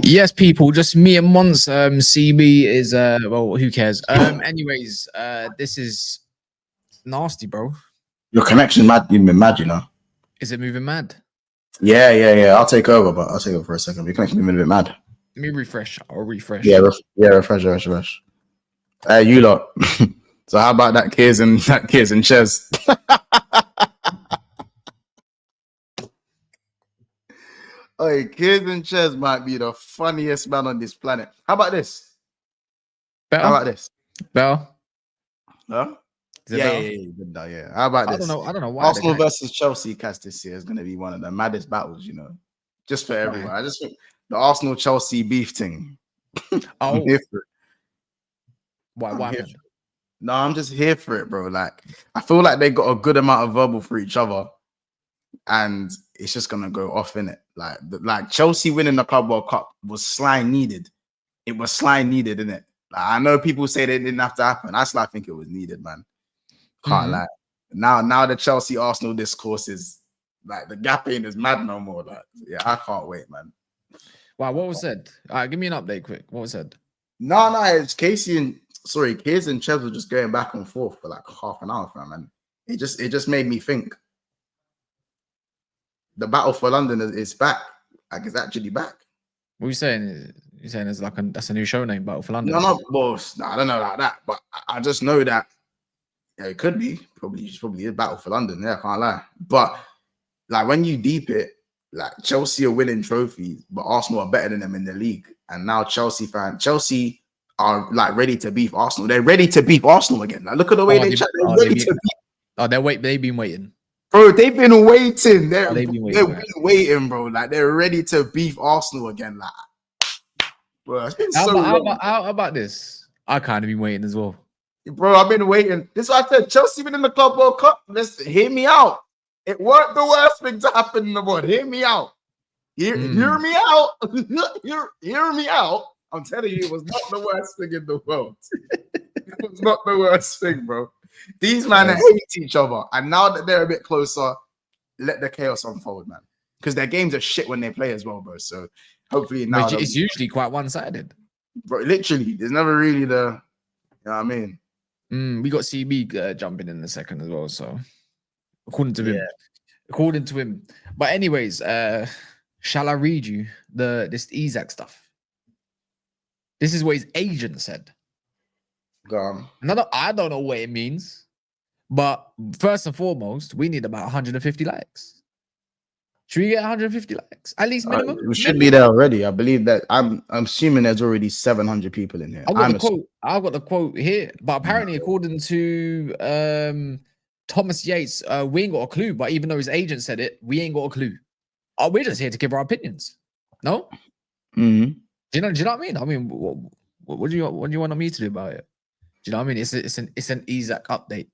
Yes, people, just me and Mons. CB is well, who cares? Anyways, this is nasty, bro. Your connection mad, you've been mad, you know. Is it moving mad? Yeah. I'll take over, but I'll take over for a second. Your connection been a bit mad. Let me refresh. I'll refresh. Yeah, refresh. You lot. So how about that kids and Ches? Hey, kids and Ches might be the funniest man on this planet. How about this? Better? How about this? Better? Huh? Yeah. How about this? I don't know why. Arsenal versus Chelsea cast this year is going to be one of the maddest battles, you know. Just for everyone. I just think the Arsenal Chelsea beef thing. Oh, why? No, I'm just here for it, bro. Like, I feel like they got a good amount of verbal for each other, and it's just gonna go off in it. Like Chelsea winning the Club World Cup was slime needed. It was slime needed, innit? Like, I know people say they didn't have to happen. I still think it was needed, man. Can't lie. Now the Chelsea Arsenal discourse is like the gap ain't as mad no more. Like, yeah, I can't wait, man. Wow, what was said? All right, give me an update quick. What was said? No, it's Kids and Ches were just going back and forth for like half an hour, man. It just made me think. The battle for London is back. Like, it's actually back. What are you saying? You're saying it's like that's a new show name, Battle for London? No, boss. No, I don't know like that, but I just know that it could be probably is Battle for London. Yeah, I can't lie. But like when you deep it, like Chelsea are winning trophies, but Arsenal are better than them in the league. And now Chelsea are like ready to beef Arsenal. They're ready to beef Arsenal again. Like, look at the way they chat. They're ready to beef. Oh, they've been waiting. Bro, they've been waiting. They've been waiting, bro. Like, they're ready to beef Arsenal again. Like, bro, it's been how about this? I kind of been waiting as well. Bro, I've been waiting. This is what I said. Chelsea been in the Club World Cup. Let's hear me out. It weren't the worst thing to happen in the world. Hear me out. Hear me out. hear me out. I'm telling you, it was not the worst thing in the world. It was not the worst thing, bro. These men hate each other, and now that they're a bit closer, let the chaos unfold, man. Because their games are shit when they play as well, bro. So hopefully now it's usually quite one-sided, bro. Literally, there's never really you know what I mean. We got CB jumping in a second as well. So according to him. But anyways, shall I read you this Isak stuff? This is what his agent said. Go on. I don't know what it means, but first and foremost, we need about 150 likes. Should we get 150 likes at least minimum? We should be there already. I believe that. I'm assuming there's already 700 people in here. I've got the quote here, but apparently, according to Thomas Yates, we ain't got a clue. But even though his agent said it, we ain't got a clue. We're just here to give our opinions. No. Mm-hmm. Do you know what I mean? I mean, what do you want me to do about it? Do you know what I mean? It's an Isak update.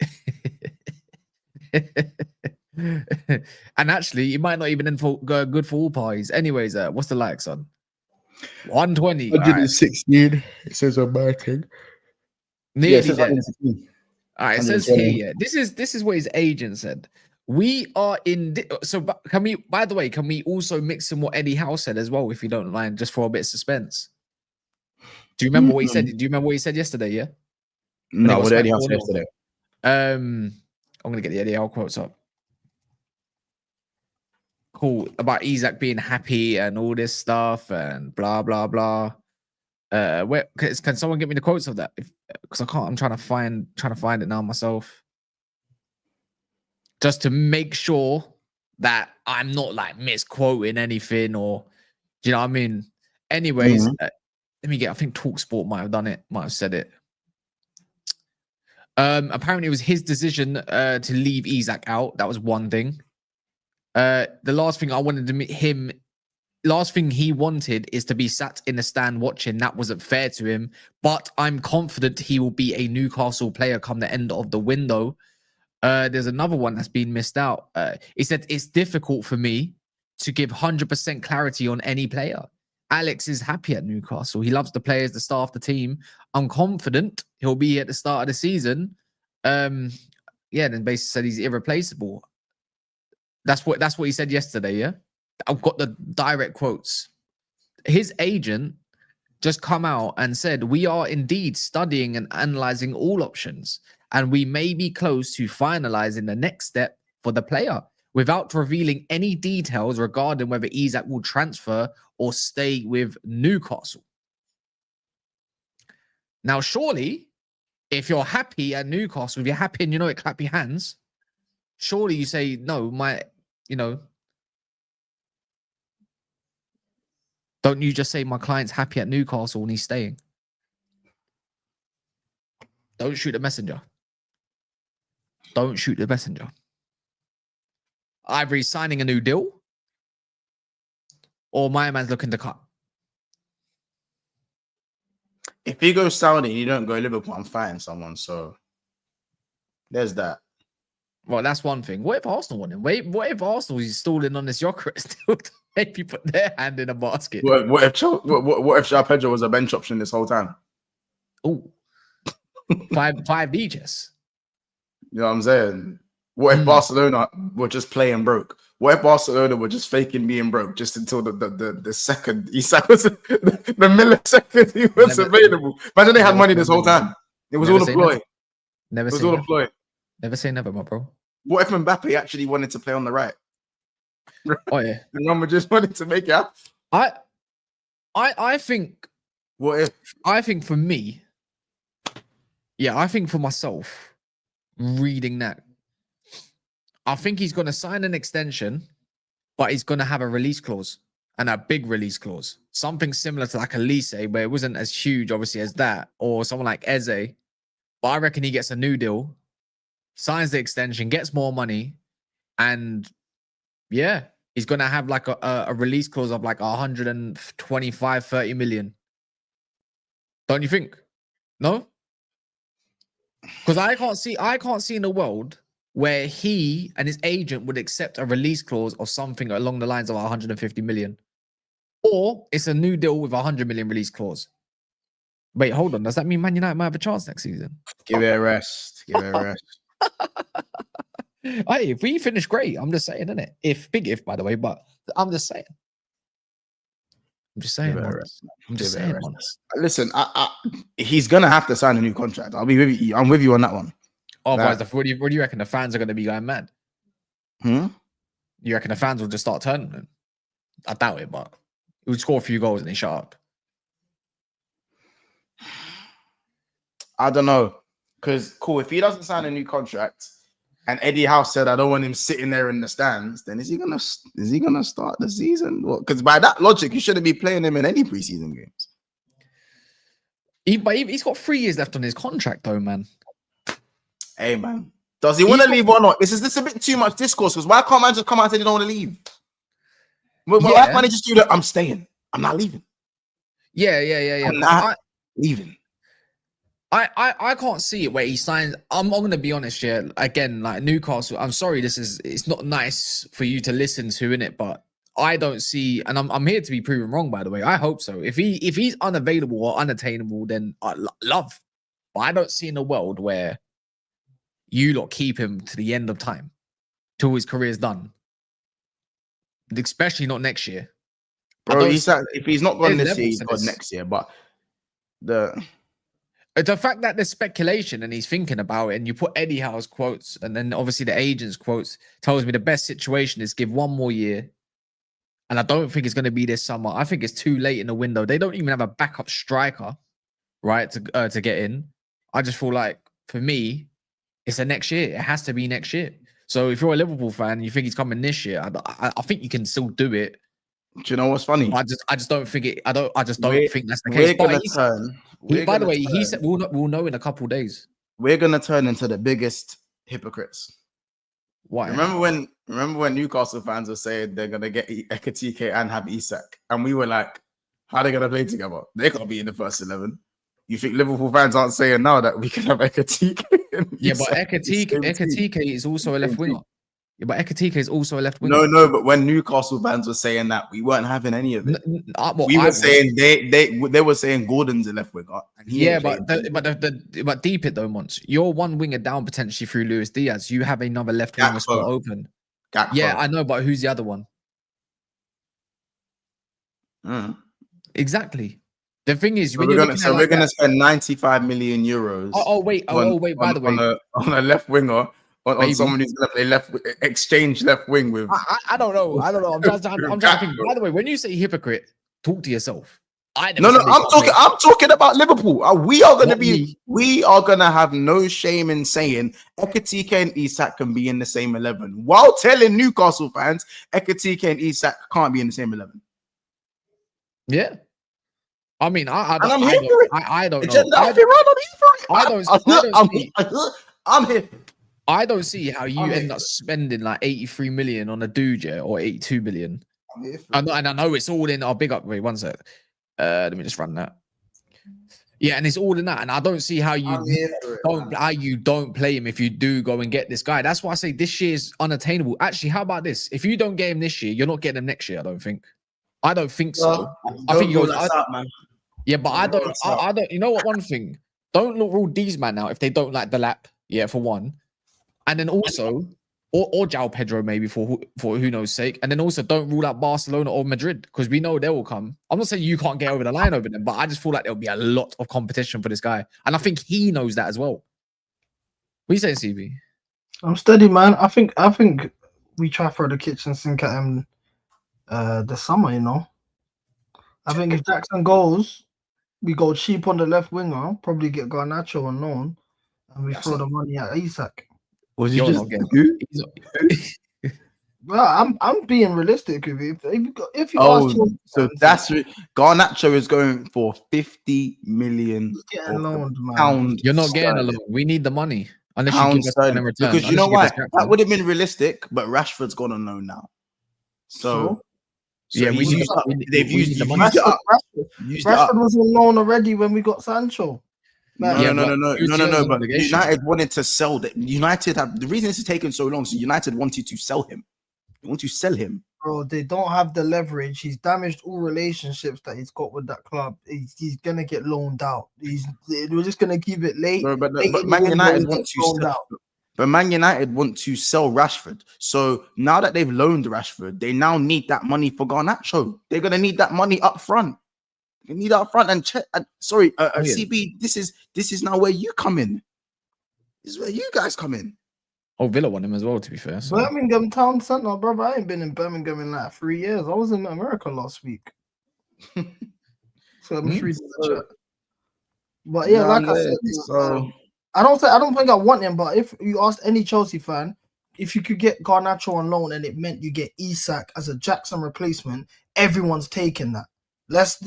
And actually, it might not even go good for all parties. Anyways, what's the likes on? 120. 116. Right. It says on my thing. Nearly there. All right, it says here. This is what his agent said. We are in. So can we? By the way, can we also mix in what Eddie Howe said as well, if you don't mind, just for a bit of suspense? Do you remember what he said? Do you remember what he said yesterday? Yeah. No, what did Eddie Howe say yesterday? I'm gonna get the Eddie Howe quotes up. Cool, about Isak being happy and all this stuff and blah blah blah. Where can someone get me the quotes of that? Because I can't. I'm trying to find it now myself, just to make sure that I'm not like misquoting anything, or do you know what I mean? Anyways, let me get. I think TalkSport might have done it. Might have said it. Apparently, it was his decision to leave Isak out. That was one thing. The last thing I wanted him last thing he wanted is to be sat in the stand watching. That wasn't fair to him. But I'm confident he will be a Newcastle player come the end of the window. There's another one that's been missed out. He said, it's difficult for me to give 100% clarity on any player. Alex is happy at Newcastle. He loves the players, the staff, the team. I'm confident he'll be at the start of the season. Then basically said he's irreplaceable. That's what he said yesterday, yeah? I've got the direct quotes. His agent just come out and said, we are indeed studying and analyzing all options, and we may be close to finalizing the next step for the player without revealing any details regarding whether Isak will transfer or stay with Newcastle. Now, surely, if you're happy at Newcastle, if you're happy and you know it, clap your hands, surely you say, no, don't you just say my client's happy at Newcastle and he's staying? Don't shoot the messenger. Don't shoot the messenger. Either he's signing a new deal or my man's looking to cut. If he goes Saudi and you don't go Liverpool, I'm fighting someone. So there's that. Well, that's one thing. What if Arsenal want him? What if Arsenal is stalling on this Gyokeres deal to maybe put their hand in a basket? What if João Pedro was a bench option this whole time? Oh, five DJs. You know what I'm saying? What if Barcelona were just playing broke? What if Barcelona were just faking being broke just until the second Isak was the millisecond he was available? Imagine they had money this whole time. It was all a ploy. Never it was all a ploy. Never say never, my bro. What if Mbappe actually wanted to play on the right? Oh yeah, and Roma just wanted to make it happen. I think. What if? I think for me, yeah, I think for myself, reading that, I think he's going to sign an extension, but he's going to have a release clause, and a big release clause. Something similar to like a Lise, where it wasn't as huge, obviously, as that, or someone like Eze. But I reckon he gets a new deal, signs the extension, gets more money, and yeah, he's going to have like a release clause of like 125, 30 million. Don't you think? No? Because I can't see in the world where he and his agent would accept a release clause of something along the lines of 150 million. Or it's a new deal with 100 million release clause. Wait, hold on. Does that mean Man United might have a chance next season? Give it a rest. Give it a rest. Hey, if we finish great, I'm just saying, innit? Big if, by the way, but I'm just saying. I'm just saying. I'm just saying. Listen, he's gonna have to sign a new contract. I'll be with you. I'm with you on that one. Otherwise, what do you reckon? The fans are going to be going mad? You reckon the fans will just start turning? I doubt it, but he would score a few goals and he shut up. I don't know, because if he doesn't sign a new contract, and Eddie Howe said, "I don't want him sitting there in the stands," then is he gonna start the season? Because by that logic, you shouldn't be playing him in any preseason games. He's got 3 years left on his contract, though, man. Hey, man, does he want to leave or not? This is a bit too much discourse. Because why can't man just come out and say they don't want to leave? Why can't they just do that? I'm staying. I'm not leaving. Yeah. I'm not leaving. I can't see it where he signs. I'm going to be honest here. Again, like Newcastle, I'm sorry, it's not nice for you to listen to, innit? But I don't see, and I'm here to be proven wrong, by the way. I hope so. If he's unavailable or unattainable, then I love. But I don't see in a world where you lot keep him to the end of time, till his career's done. Especially not next year. Bro, if he's not gone this year, he's gone next year. But the fact that there's speculation and he's thinking about it, and you put Eddie Howe's quotes, and then obviously the agent's quotes, tells me the best situation is give 1 more year. And I don't think it's going to be this summer. I think it's too late in the window. They don't even have a backup striker, right, to get in. I just feel like, for me, it's a next year. It has to be next year. So if you're a Liverpool fan and you think he's coming this year, I think you can still do it. Do you know what's funny? I just don't think it. I just don't think that's the case. By the way, he said we'll know in a couple of days. We're gonna turn into the biggest hypocrites. Why? Remember when Newcastle fans were saying they're gonna get Ekatike and have Isak, and we were like, how are they gonna play together? They can't be in the first 11. You think Liverpool fans aren't saying now that we can have Ekatike? Yeah, but Ekatike is also a left winger. Yeah, but Ekatike is also a left winger. No, but when Newcastle fans were saying that, we weren't having any of it. We were saying they were saying Gordon's a left winger. And but deep it though, once you're one winger down potentially through Luis Diaz, you have another left winger spot open. Yeah, I know, but who's the other one? Exactly. The thing is, we're gonna spend 95 million euros. Oh wait. By the way, on a left winger. On someone who's gonna play exchange left wing with. I don't know. I'm trying to think. By the way, when you say hypocrite, talk to yourself. I'm talking about Liverpool. We are gonna have no shame in saying Ekatike and Isak can be in the same 11, while telling Newcastle fans Ekatike and Isak can't be in the same 11. Yeah. I mean, I don't know. I'm here. I don't see how you end up spending like 83 million on a dude, or 82 million. And I know it's all in our big upgrade. One sec. Let me just run that. Yeah, and it's all in that. And I don't see how you don't play him if you do go and get this guy. That's why I say this year is unattainable. Actually, how about this? If you don't get him this year, you're not getting him next year. I don't think so. I think you're man. Yeah, but I don't. You know what? One thing, don't rule these man out if they don't like the lap. Yeah, for one. And then also, or João Pedro maybe for who knows sake. And then also don't rule out Barcelona or Madrid because we know they will come. I'm not saying you can't get over the line over them, but I just feel like there'll be a lot of competition for this guy. And I think he knows that as well. What are you saying, CB? I'm steady, man. I think we try to throw the kitchen sink at him this summer, you know. I think if Jackson goes, we go cheap on the left winger, probably get Garnacho on loan, and we throw the money at Isak. Was you just Well, I'm being realistic with you. If you Garnacho is going for 50 million pound. You're not getting a loan. We need the money unless you give us in return. Because you know why? That would have been realistic, but Rashford's gone on loan now. So Rashford was on loan already when we got Sancho. No. But United wanted to sell that. The reason this is taking so long. So United wanted to sell him. They want to sell him. Bro, they don't have the leverage. He's damaged all relationships that he's got with that club. He's gonna get loaned out. We're just gonna keep it late. But Man United want to sell. But Man United want to sell Rashford. So now that they've loaned Rashford, they now need that money for Garnacho. They're gonna need that money up front. You need up front and check. CB. This is now where you come in. This is where you guys come in. Oh, Villa want him as well. To be fair, so. Birmingham Town Centre, brother. I ain't been in Birmingham in like 3 years. I was in America last week. So I'm just reading the chat. But yeah, like I said, I don't think I want him. But if you ask any Chelsea fan, if you could get Garnacho on loan and it meant you get Isak as a Jackson replacement, everyone's taking that. Let's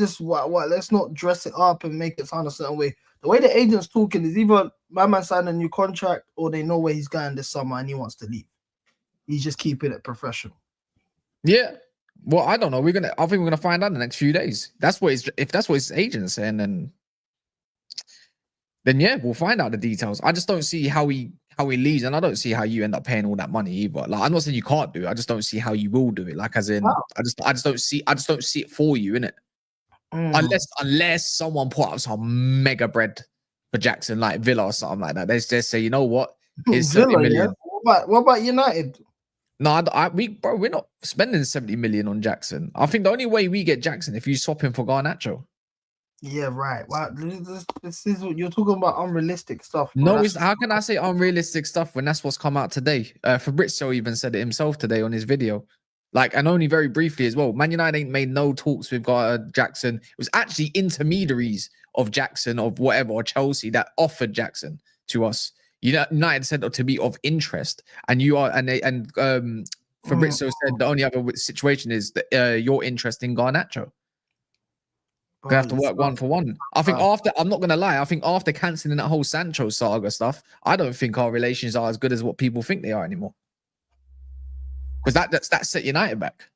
not dress it up and make it sound a certain way. The way the agent's talking is either my man signed a new contract or they know where he's going this summer and he wants to leave. He's just keeping it professional. Yeah. Well, I don't know. I think we're gonna find out in the next few days. If that's what his agent's saying, then yeah, we'll find out the details. I just don't see how he leaves, and I don't see how you end up paying all that money either. Like, I'm not saying you can't do it. I just don't see how you will do it. Like, as in, I just don't see it for you, innit? Unless someone put up some mega bread for Jackson, like Villa or something like that. They just say, you know what? Here's 70 million. Yeah? What about United? No, we're not spending 70 million on Jackson. I think the only way we get Jackson if you swap him for Garnacho. Yeah, right. Wow, this is what you're talking about, unrealistic stuff. Bro. No, how can I say unrealistic stuff when that's what's come out today? Fabrizio even said it himself today on his video. Like, and only very briefly as well. Man United ain't made no talks with Jackson. It was actually intermediaries of Jackson, of whatever, or Chelsea that offered Jackson to us. United said to be of interest, and Fabrizio said the only other situation is that your interest in Garnacho. Gonna have to work one for one. I think I'm not gonna lie. I think after cancelling that whole Sancho saga stuff, I don't think our relations are as good as what people think they are anymore. because that's set United back.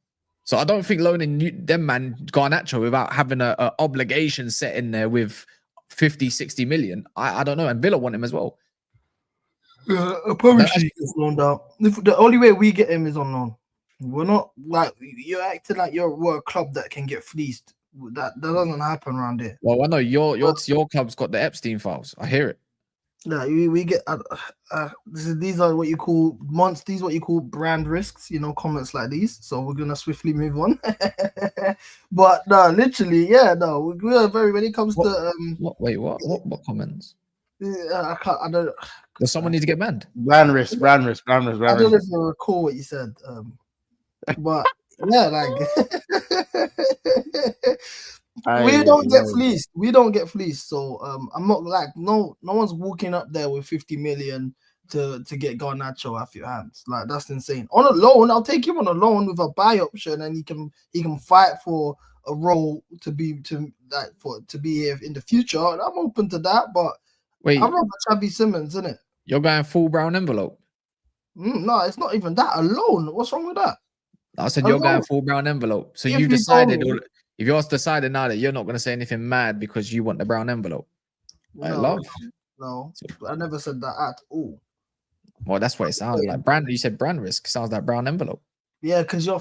So I don't think loaning them man Garnacho without having a obligation set in there with 50, 60 million. I don't know. And Villa want him as well. Probably he gets loaned out. The only way we get him is on loan. We're not like you're acting like we're a club that can get fleeced. That doesn't happen around here. Well, I know your club's got the Epstein files. I hear it. Yeah, we get these are what you call these what you call brand risks, comments like these. So we're gonna swiftly move on. But no, literally, we are very when it comes to what comments? I don't. Does someone need to get banned? Brand risk. I don't know if you recall what you said, but yeah, like we don't get fleeced. We don't get fleeced. So I'm not like no one's walking up there with 50 million to get Garnacho off your hands. Like that's insane. On a loan, I'll take him on a loan with a buy option, and he can fight for a role to be here in the future. And I'm open to that, but wait, I'm not Xavi Simons, isn't it? You're going full brown envelope. No, it's not even that. A loan. What's wrong with that? I said you're going full brown envelope. So you decided. If you're decided now that you're not going to say anything mad because you want the brown envelope, No, I never said that at all. Well, that's what it sounds like. You said brand risk. Sounds like brown envelope. Yeah, because you're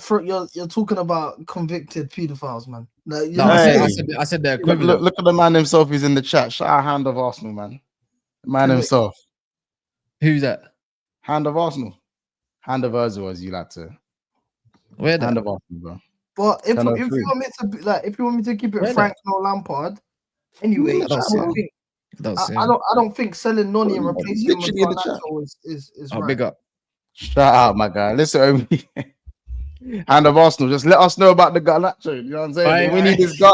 talking about convicted pedophiles, man. I said the equivalent. Look at the man himself. He's in the chat. Shout out Hand of Arsenal, man. The man himself. Who's that? Hand of Arsenal. Hand of Ozil, as you like to. Where Hand of Arsenal, bro. But if you want me to be like, if you want me to keep it Frank, no Lampard. Anyway, I don't think selling Noni and replacing him with Garnacho is right. Big up. Shout out, my guy. Listen, Hand of Arsenal. Just let us know about the Garnacho. You know what I'm saying? We need this guy.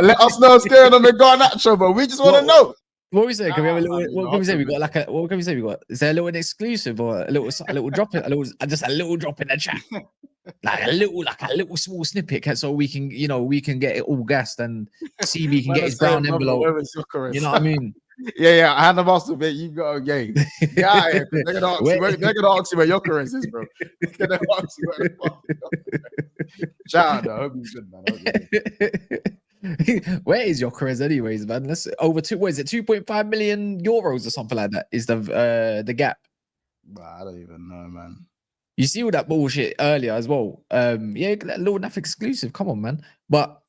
Let us know what's going on with Garnacho, bro. We just want to know. What we say? Can we have a little? What can we say? We got like a. What can we say? We got? Is there a little exclusive or a little drop in? Just a little drop in the chat. Like a little small snippet, so we can get it all gassed and CB can get his brown envelope. You know what I mean? Yeah. Hand of Arsenal, mate. You got a game. Yeah. They're gonna ask you where Gyokeres is, bro. They're gonna ask you where. Shout out, though. I hope he's good, man. Where is Gyokeres, anyways, man? Let's over two. What is it? 2.5 million euros or something like that. Is the gap? I don't even know, man. You see all that bullshit earlier as well. Yeah, that little enough exclusive. Come on, man. But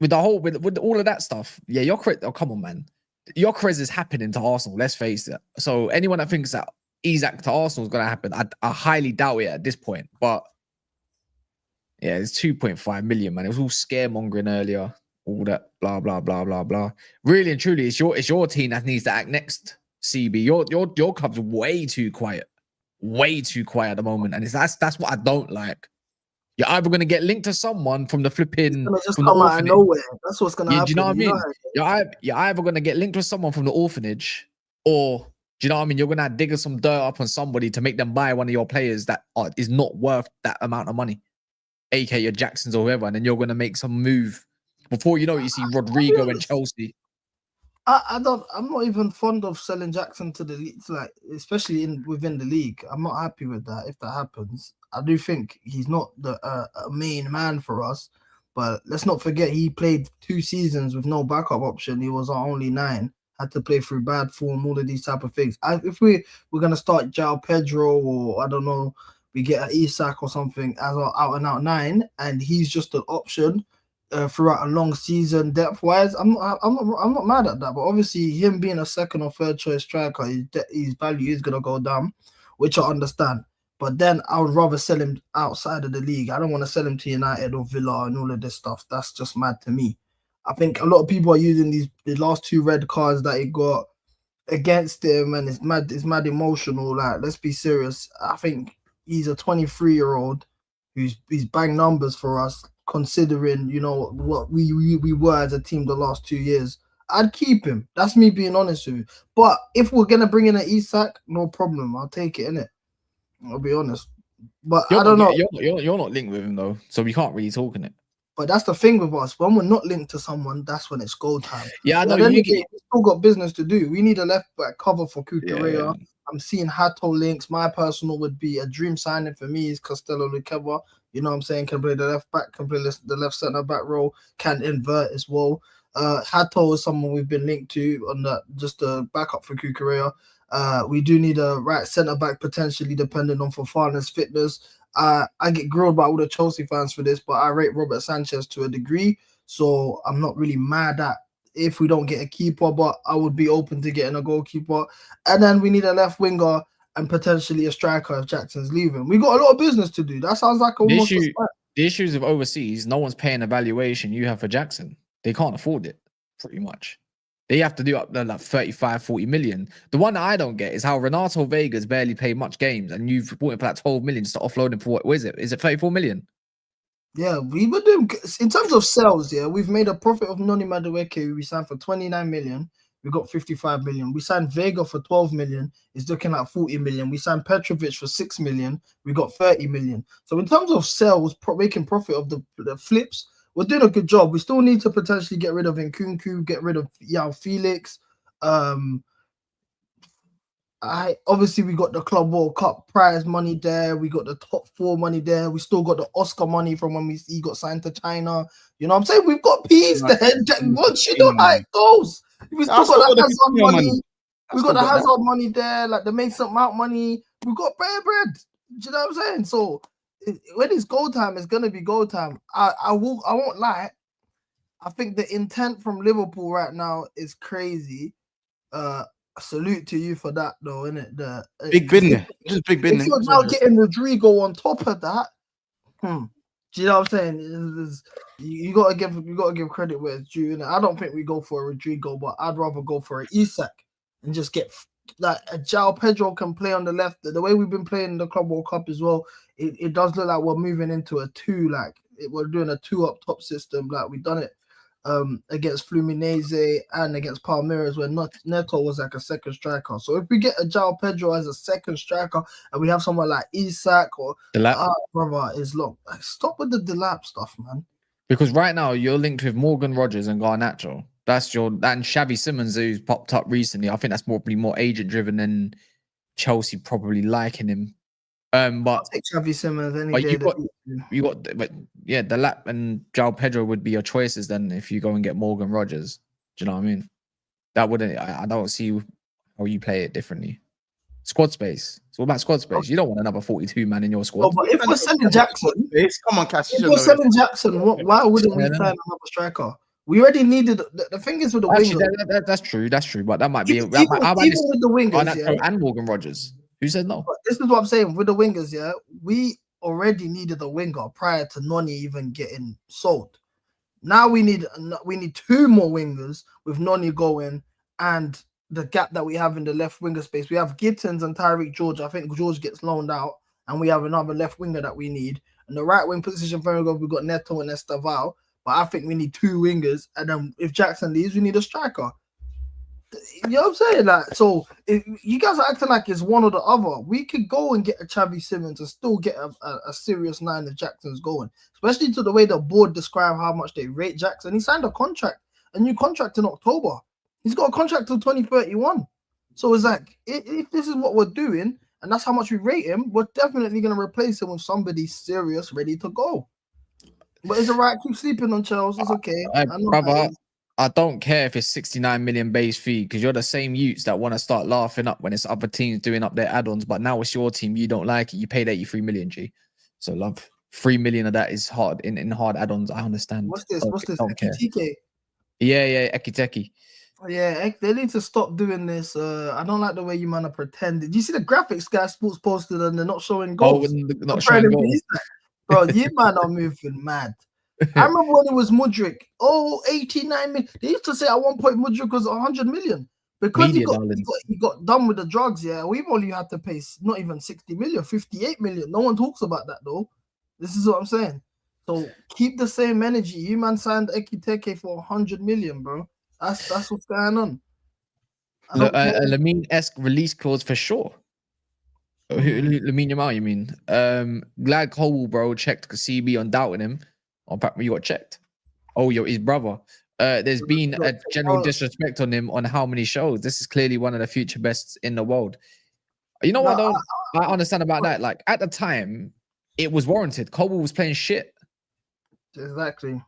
with all of that stuff, yeah, Gyokeres. Oh, come on, man. Gyokeres is happening to Arsenal. Let's face it. So anyone that thinks that Isak to Arsenal is going to happen, I highly doubt it at this point. But yeah, it's 2.5 million, man. It was all scaremongering earlier. All that blah blah blah blah blah. Really and truly, it's your team that needs to act next. CB, your club's way too quiet. Way too quiet at the moment, and that's what I don't like. You're either going to get linked to someone from the flipping just come out of nowhere. That's what's going to happen. Do you know what I mean? You're either going to get linked with someone from the orphanage, or do you know what I mean? You're going to dig some dirt up on somebody to make them buy one of your players that is not worth that amount of money, aka your Jacksons or whoever, and then you're going to make some move. Before you know it, you see Rodrigo and Chelsea. I'm not even fond of selling Jackson to the league, like especially within the league. I'm not happy with that. If that happens, I do think he's not the main man for us. But let's not forget he played 2 seasons with no backup option. He was our only 9. Had to play through bad form, all of these type of things. If we're gonna start João Pedro or I don't know, we get an Isak or something as our out and out 9, and he's just an option. Throughout a long season, depth-wise, I'm not mad at that. But obviously, him being a second or third choice striker, his value is gonna go down, which I understand. But then I would rather sell him outside of the league. I don't want to sell him to United or Villa and all of this stuff. That's just mad to me. I think a lot of people are using the last 2 red cards that he got against him, and it's mad emotional. Like, let's be serious. I think he's a 23-year-old who's banged numbers for us. Considering what we were as a team the last 2 years, I'd keep him. That's me being honest with you. But if we're gonna bring in an Isak, no problem. I'll take it, innit? I'll be honest. But I don't know. You're not linked with him though, so we can't really talk in it. But that's the thing with us. When we're not linked to someone, that's when it's goal time. Yeah, I know we still got business to do. We need a left back cover for Kukurea. Yeah. I'm seeing Hato links. My personal would be a dream signing for me is Costello Lukeba. You know what I'm saying? Can play the left back, can play the left centre back role, can invert as well. Hato is someone we've been linked to on that, just a backup for Kukurea. We do need a right centre back potentially, depending on Fofana's fitness. I get grilled by all the Chelsea fans for this, but I rate Robert Sanchez to a degree, so I'm not really mad at if we don't get a keeper, but I would be open to getting a goalkeeper. And then we need a left winger and potentially a striker if Jackson's leaving. We got a lot of business to do. That sounds like almost the issues of overseas. No one's paying a valuation you have for Jackson. They can't afford it, pretty much. They have to do up to like 35, 40 million. The one that I don't get is how Renato Vega's barely played much games and you've bought him for like 12 million to offload him for what is it? Is it 34 million? Yeah, we were doing in terms of sales. Yeah, we've made a profit of Noni Madueke. We signed for 29 million. We got 55 million. We signed Vega for 12 million. It's looking like 40 million. We signed Petrovic for 6 million. We got 30 million. So in terms of sales, making profit of the flips, we're doing a good job. We still need to potentially get rid of Nkunku, get rid of Yao Felix. Obviously we got the Club World Cup prize money there. We got the top 4 money there. We still got the Oscar money from when he got signed to China. You know what I'm saying? We've got peas there. Once you know how it goes, we still got the Hazard money. We got the Hazard money there, like the Mason Mount money. We got bread. Do you know what I'm saying? So when it's goal time, it's gonna be goal time. I won't lie. I think the intent from Liverpool right now is crazy. Salute to you for that, though, innit? Big business, just big business. If you're now getting Rodrigo on top of that, do you know what I'm saying? You gotta give credit where it's due. I don't think we go for a Rodrigo, but I'd rather go for an Isak and just get like a João Pedro can play on the left. The way we've been playing in the Club World Cup as well, it does look like we're moving into a 2, like we're doing a 2 up top system, like we've done it against Fluminense and against Palmeiras, where Neto was like a second striker. So if we get a João Pedro as a second striker and we have someone like Isak or brother, is long. Stop with the Delap stuff, man. Because right now you're linked with Morgan Rogers and Garnacho. That's and Xavi Simons, who's popped up recently. I think that's probably more agent driven than Chelsea probably liking him. But I'll take Xavi Simons any day. But yeah, the Lap and João Pedro would be your choices then if you go and get Morgan Rogers. Do you know what I mean? That wouldn't. I don't see how you play it differently. Squad space. It's all about squad space. You don't want another 42 man in your squad. No, but if we're selling Jackson, come on, Cash. If we're selling Jackson, why wouldn't we sign another striker? We already needed. The thing is with the wingers. That's true. That's true. But that might be even with the wingers, and Morgan Rogers. Who said no? But this is what I'm saying with the wingers. Yeah, we already needed a winger prior to Noni even getting sold. Now we need 2 more wingers with Noni going and the gap that we have in the left winger space. We have Gittins and Tyreek George. I think George gets loaned out, and we have another left winger that we need. And the right wing position for we've got Neto and Estaval. But I think we need 2 wingers, and then if Jackson leaves, we need a striker. You know what I'm saying? Like, so if you guys are acting like it's one or the other. We could go and get a Xavi Simons and still get a serious 9 if Jackson's going. Especially to the way the board describe how much they rate Jackson. He signed a new contract in October. He's got a contract till 2031. So it's like, if this is what we're doing, and that's how much we rate him, we're definitely going to replace him with somebody serious, ready to go. But it's all right. Keep sleeping on Charles. It's okay. Brother, I don't care if it's 69 million base fee because you're the same youths that want to start laughing up when it's other teams doing up their add-ons. But now it's your team. You don't like it. You paid 83 million, G. So love 3 million of that is hard in hard add-ons. I understand. What's this? Ekitike? Yeah, Ekiteke. Yeah, they need to stop doing this. I don't like the way you man are pretending. Do you see the graphics Sky Sports posted and they're not showing goals? Not showing goals. Bro, you man are moving mad. I remember when it was Mudryk. 89 million. They used to say at one point Mudryk was 100 million. Because he got done with the drugs, yeah. We've only had to pay not even 60 million, 58 million. No one talks about that though. This is what I'm saying. So keep the same energy. You man signed Ekiteke for 100 million, bro. That's what's going on. Lamine-esque release clause for sure. Lamine Yamal, you mean? Glad Cole, bro, checked CB on doubting him. Oh, you got checked. Oh, you're his brother. There's been a general disrespect on him on how many shows. This is clearly one of the future bests in the world. You know what I understand about that? Like at the time, it was warranted. Colwell was playing shit. Exactly.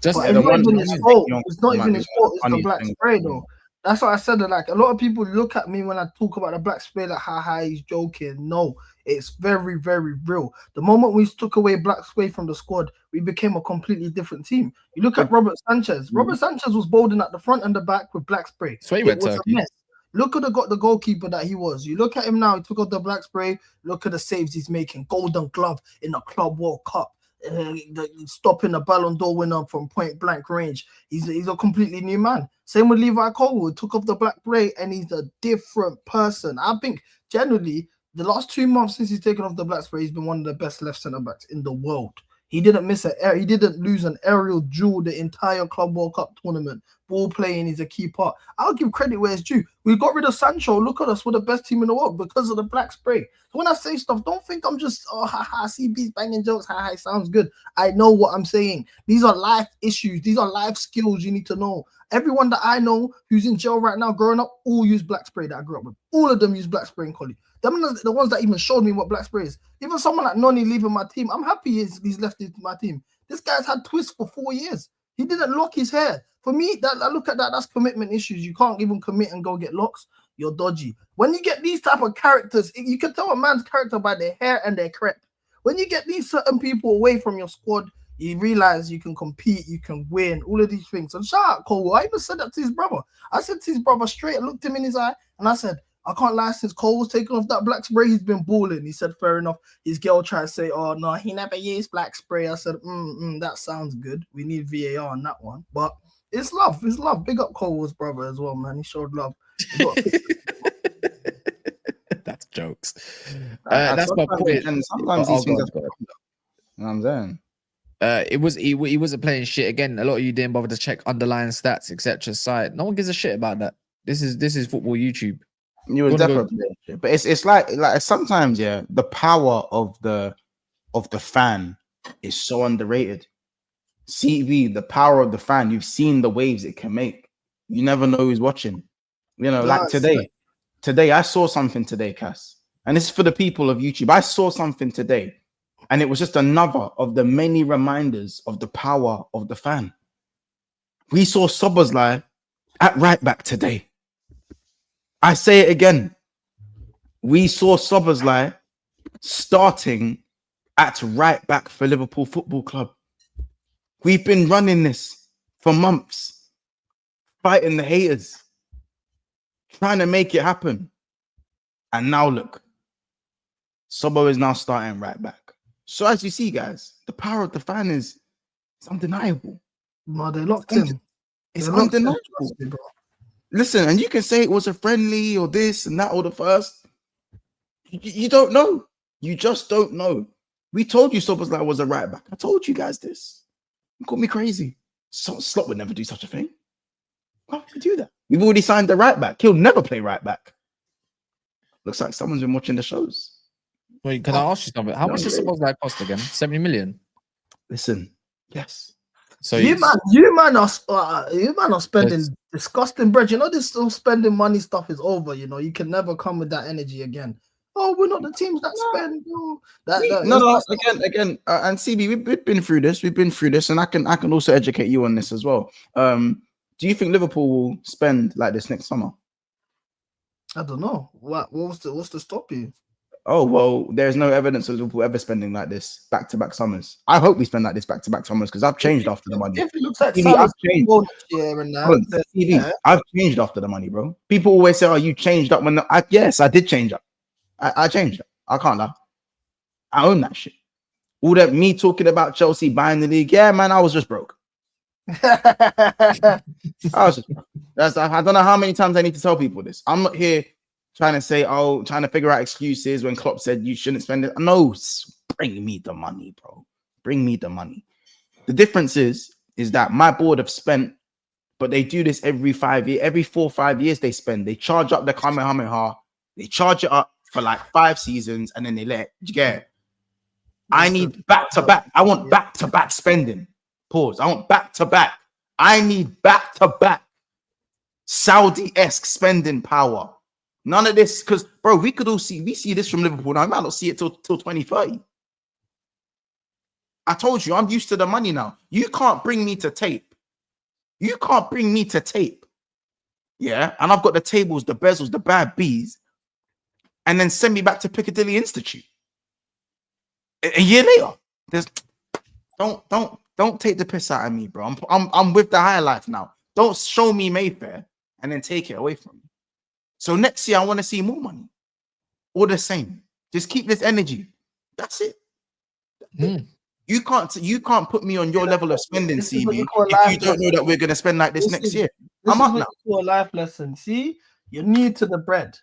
Just but it's not even his fault. It's not even his fault. It's the black spray though. That's what I said. Like a lot of people look at me when I talk about the black spray, like, haha, he's joking. No, it's very, very real. The moment we took away black spray from the squad, we became a completely different team. You look at Robert Sanchez. Robert Sanchez was bowling at the front and the back with black spray. It was a mess. Look at the goalkeeper that he was. You look at him now, he took out the black spray. Look at the saves he's making. Golden glove in the Club World Cup. Stopping the Ballon d'Or winner from point blank range. He's a completely new man. Same with Levi Colwood. Took off the black spray and he's a different person. I think generally the last 2 months since he's taken off the black spray, he's been one of the best left centre backs in the world. He didn't miss he didn't lose an aerial duel the entire Club World Cup tournament. Ball playing is a key part. I'll give credit where it's due. We got rid of Sancho. Look at us. We're the best team in the world because of the black spray. So when I say stuff, don't think I'm just, CB's banging jokes. It sounds good. I know what I'm saying. These are life issues. These are life skills you need to know. Everyone that I know who's in jail right now growing up all use black spray that I grew up with. All of them use black spray in college. Them are the ones that even showed me what black spray is. Even someone like Noni leaving my team, I'm happy he's left my team. This guy's had twists for 4 years. He didn't lock his hair. For me, I look at that, that's commitment issues. You can't even commit and go get locks. You're dodgy. When you get these type of characters, you can tell a man's character by their hair and their crep. When you get these certain people away from your squad, you realize you can compete, you can win, all of these things. And shout out Cole. I even said that to his brother. I said to his brother straight, I looked him in his eye, and I said, I can't lie, since Cole was taking off that black spray, he's been balling. He said, fair enough. His girl tried to say, oh, no, he never used black spray. I said, that sounds good. We need VAR on that one. But it's love. It's love. Big up Cole's brother as well, man. He showed love. That's jokes. That's my point. And sometimes these things you know what I'm saying? He wasn't playing shit again. A lot of you didn't bother to check underlying stats, etc. Side. No one gives a shit about that. This is football YouTube. You was definitely, but it's like sometimes, yeah, the power of the fan is so underrated. CV, the power of the fan. You've seen the waves it can make. You never know who's watching. You know, like today I saw something today, Cass, and this is for the people of YouTube. I saw something today, and it was just another of the many reminders of the power of the fan. We saw Szoboszlai at right back today. I say it again. We saw Szoboszlai starting at right back for Liverpool Football Club. We've been running this for months, fighting the haters, trying to make it happen. And now look, Sobo is now starting right back. So as you see, guys, the power of the fan is undeniable. No, they locked in. It's undeniable. Listen, and you can say it was a friendly or this and that or the first. You don't know. You just don't know. We told you Szoboszlai was a right back. I told you guys this. You called me crazy. Slot would never do such a thing. Why would you do that? We've already signed the right back. He'll never play right back. Looks like someone's been watching the shows. Wait, can I ask you something? How much does Szoboszlai cost again? 70 million? Listen, yes. So you man are spending disgusting bread. You know this spending money stuff is over. You know you can never come with that energy again. Oh, we're not the teams that spend. Again, and CB, we've been through this. We've been through this, and I can also educate you on this as well. Do you think Liverpool will spend like this next summer? I don't know. What's the stop you? Oh, well, there's no evidence of Liverpool ever spending like this back-to-back summers. I hope we spend like this back-to-back summers because I've changed after the money. If it looks like I've changed after the money, bro. People always say, oh, you changed up. Yes, I did change up. I changed up. I can't lie. I own that shit. All that me talking about Chelsea buying the league. Yeah, man, I was just broke. I don't know how many times I need to tell people this. I'm not here trying to say, trying to figure out excuses when Klopp said you shouldn't spend it. No, bring me the money, bro. Bring me the money. The difference is that my board have spent, but they do this every 5 years. Every 4 or 5 years they spend. They charge up the Kamehameha. They charge it up for like 5 seasons, and then they let it. You get it? I need back-to-back. I want back-to-back spending. Pause. I want back to back. I need back to back Saudi-esque spending power. None of this, because bro, we see this from Liverpool now. I might not see it till 2030. I told you, I'm used to the money now. You can't bring me to tape. You can't bring me to tape. Yeah, and I've got the tables, the bezels, the bad bees, and then send me back to Piccadilly Institute. A year later, there's don't take the piss out of me, bro. I'm with the high life now. Don't show me Mayfair and then take it away from me. So next year, I want to see more money. All the same. Just keep this energy. That's it. You can't put me on your level of spending, CB, if you don't know that we're gonna spend like this next year. I'm up now. A life lesson. See, you're new to the bread.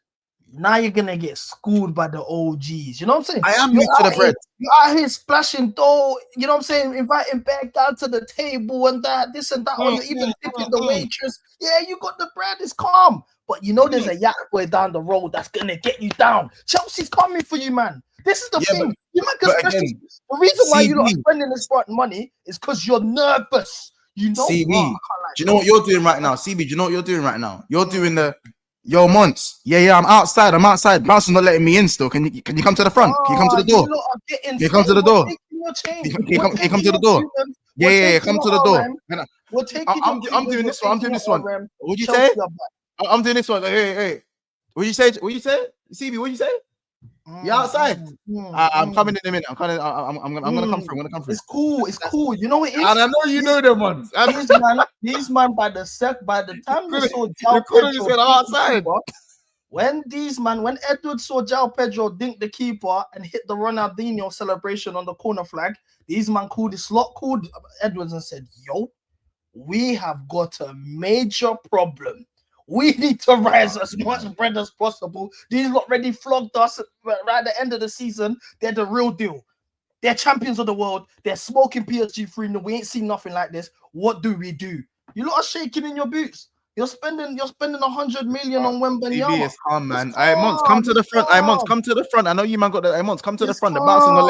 Now you're gonna get schooled by the OGs. You know what I'm saying? I am new to the bread. You're out here splashing dough. You know what I'm saying? Inviting back down to the table and that, this and that. Or you're even tipping the waitress. Yeah, you got the bread. It's calm. But you know there's a yak boy down the road that's gonna get you down. Chelsea's coming for you, man. This is the thing. The reason why you're not spending this money is because you're nervous. You know, CB, do you know what you're doing right now? CB, do you know what you're doing right now? You're doing the months. Yeah, I'm outside. Bouncing's not letting me in still. Can you come to the front? Can you come to the door? Can you come to the door? Can you come to the door? Yeah, come to the door. I'm doing this one. What'd you say? I'm doing this one. Hey. What'd you say? CB, what'd you say? You outside? I'm coming in a minute. I'm gonna come through. It's cool. You know what it is? And I know you know them ones. These man by the time they saw Jao Pedro outside. When Edward saw Jao Pedro dink the keeper and hit the Ronaldinho celebration on the corner flag, these man called Edwards and said, "Yo, we have got a major problem. We need to rise as much bread as possible. These lot already flogged us right at the end of the season. They're the real deal. They're champions of the world. They're smoking PSG 3-0. We ain't seen nothing like this. What do we do? You lot are shaking in your boots. You're spending 100 million on Wembanyama. It's calm, man. Mons, come to the front. Mons, come to the front. I know you man got the Mons, come to the front. The bouncer's not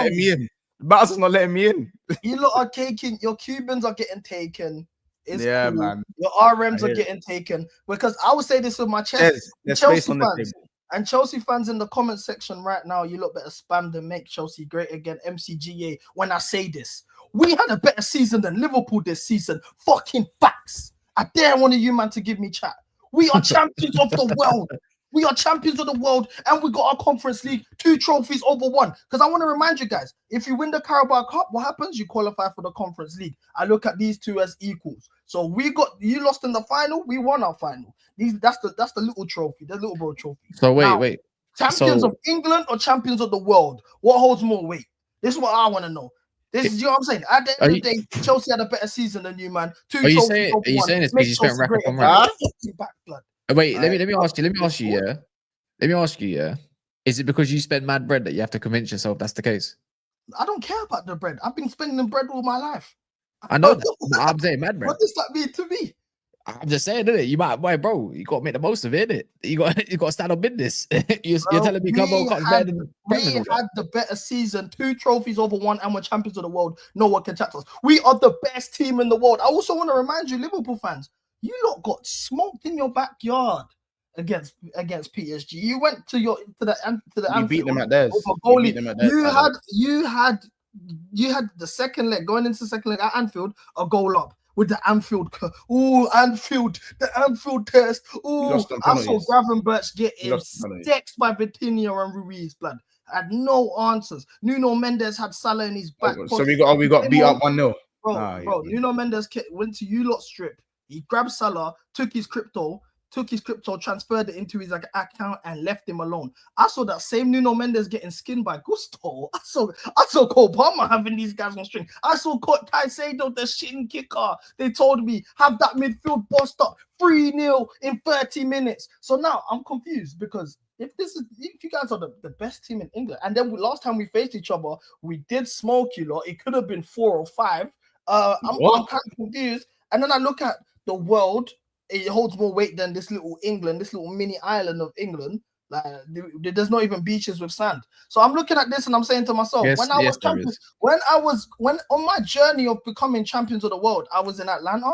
letting me in. You lot are taking, your Cubans are getting taken. Yeah, cool. Man. Your RMs are getting taken, because I would say this with my chest. There's Chelsea on the fans table. And Chelsea fans in the comment section right now, you look better spam than make Chelsea great again. MCGA. When I say this, we had a better season than Liverpool this season. Fucking facts. I dare one of you man to give me chat. We are champions of the world. We are champions of the world, and we got our Conference League 2 trophies over 1. Because I want to remind you guys, if you win the Carabao Cup, what happens? You qualify for the Conference League. I look at these two as equals. So you lost in the final, we won our final. That's the little trophy, the little bro trophy. So wait. Champions of England or champions of the world? What holds more weight? This is what I want to know. This is, you know what I'm saying? At the end of the day, Chelsea had a better season than you, man. Are you saying this because you spent rack on rack? Wait, let me ask you, yeah. Is it because you spend mad bread that you have to convince yourself that's the case? I don't care about the bread. I've been spending the bread all my life. I know that. I'm saying mad bread. What does that mean to me? I'm just saying, innit? You might, bro. You got to make the most of it, innit? You got to stand on business. You're telling me Carabao Cup's better than we had the better season, 2 trophies over 1, and we're champions of the world. No one can touch us. We are the best team in the world. I also want to remind you, Liverpool fans, you lot got smoked in your backyard against PSG. You went to the Anfield. Beat them at theirs. You had the second leg going into the second leg at Anfield, a goal up with the Anfield. The Anfield test. I saw Gravenberch getting sexed by Vitinha and Ruiz. Blood had no answers. Nuno Mendes had Salah in his back. So we got beat up 1-0. Bro. Nuno Mendes went to you lot strip. He grabbed Salah, took his crypto, transferred it into his account, and left him alone. I saw that same Nuno Mendes getting skinned by Gusto. I saw Cole Palmer having these guys on string. I saw Caicedo, the shin kicker. They told me have that midfield bossed up 3-0 in 30 minutes. So now I'm confused, because if you guys are the best team in England, and then last time we faced each other, we did smoke you lot. It could have been 4 or 5. I'm kind of confused. And then I look at the world, it holds more weight than this little England, this little mini island of England. Like there's not even beaches with sand. So I'm looking at this and I'm saying to myself, when I was on my journey of becoming champions of the world, I was in Atlanta.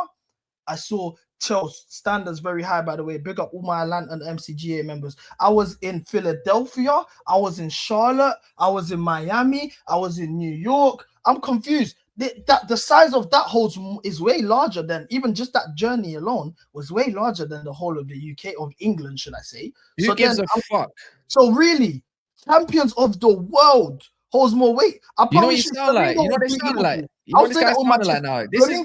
I saw Chelsea standards very high, by the way. Big up all my Atlanta and MCGA members. I was in Philadelphia. I was in Charlotte. I was in Miami. I was in New York. I'm confused. The size of that is way larger than even just that journey alone was way larger than the whole of the UK, of England, should I say? Who gives a fuck? So really, champions of the world holds more weight. I promise you. You know what they sound like. You know what this guy sounding like now. This is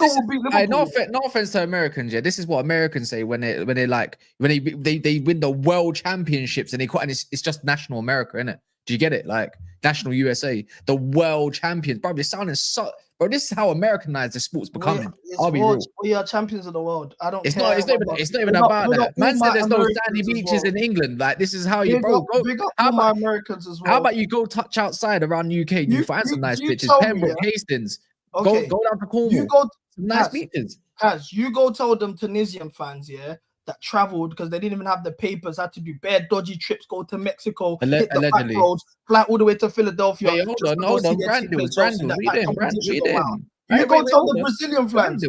no offense to Americans. Yeah, this is what Americans say when they win the world championships and it's just national America, innit? Do you get it? Like national USA, the world champions, bro. They're sounding so. Bro, this is how Americanized the sport's becoming. I'll be real. We are champions of the world. I don't care. It's not even about that. Man said there's no sandy beaches in England. Like, this is how you, bro. Big up all my Americans as well. How about you go touch outside around UK? You find some nice beaches. Pembroke, Hastings. Okay. Go down to Cornwall. Some nice beaches. You go tell them Tunisian fans, yeah, that traveled because they didn't even have the papers, had to do bare dodgy trips, go to Mexico, hit the back roads, fly all the way to Philadelphia. Hey, hold on. Brandon. You go tell the Brazilian fans,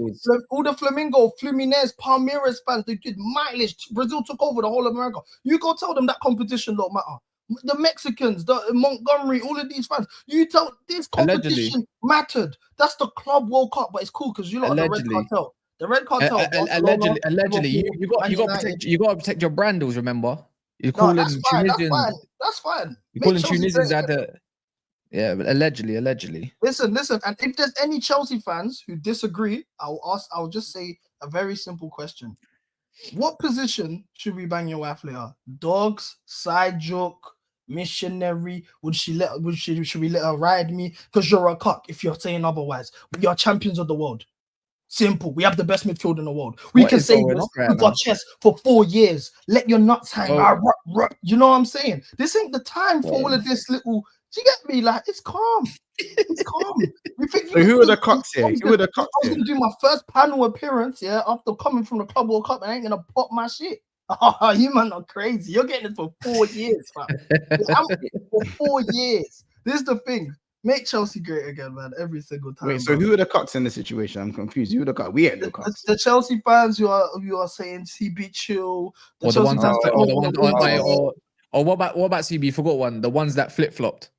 all the Flamengo, Fluminense, Palmeiras fans, they did mileage. Brazil took over the whole of America. You go tell them that competition don't matter. The Mexicans, the Montgomery, all of these fans. You tell this competition mattered. That's the Club World Cup, but it's cool because you lot are the Red Cartel. The Red Cartel. Allegedly, you got to protect your brandos. Remember, you're calling Tunisians. That's fine. You're calling Tunisians at the. Yeah, but allegedly. Listen, and if there's any Chelsea fans who disagree, I'll just say a very simple question: what position should we bang your wife later? Dogs, side joke, missionary? Should we let her ride me? Because you're a cock if you're saying otherwise. We are champions of the world. Simple. We have the best midfield in the world. We can say this with our chest for 4 years. Let your nuts hang. You know what I'm saying? This ain't the time for all of this little. Do you get me? Like, it's calm. It's calm. So who are the cocks here? Who are the cocks here? I was going to do my first panel appearance, yeah, after coming from the Club World Cup, and I ain't going to pop my shit. Oh, you man are crazy. You're getting it for 4 years, fam. I'm getting it for 4 years. This is the thing. Make Chelsea great again, man, every single time. Wait, so who are the cocks in the situation? I'm confused. Who are the cocks? We ain't the cocks. The Chelsea fans who are saying CB chill. Or what about CB? Forgot one. The ones that flip-flopped.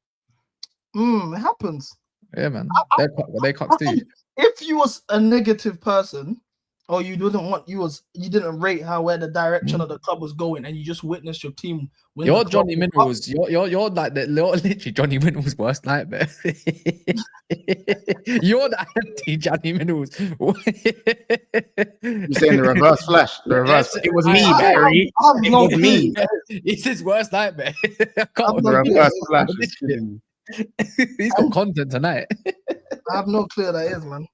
It happens. Yeah, man. They're cocks too. If you was a negative person, or you didn't rate where the direction of the club was going, and you just witnessed your team win. You're Johnny Minerals. You're like literally Johnny Minerals' worst nightmare. You're the anti Johnny Minerals. You're saying the reverse flash. The reverse. It was me, Barry. It was me. It's his worst nightmare. The reverse flash. He's got content tonight. I have no clue that is, man.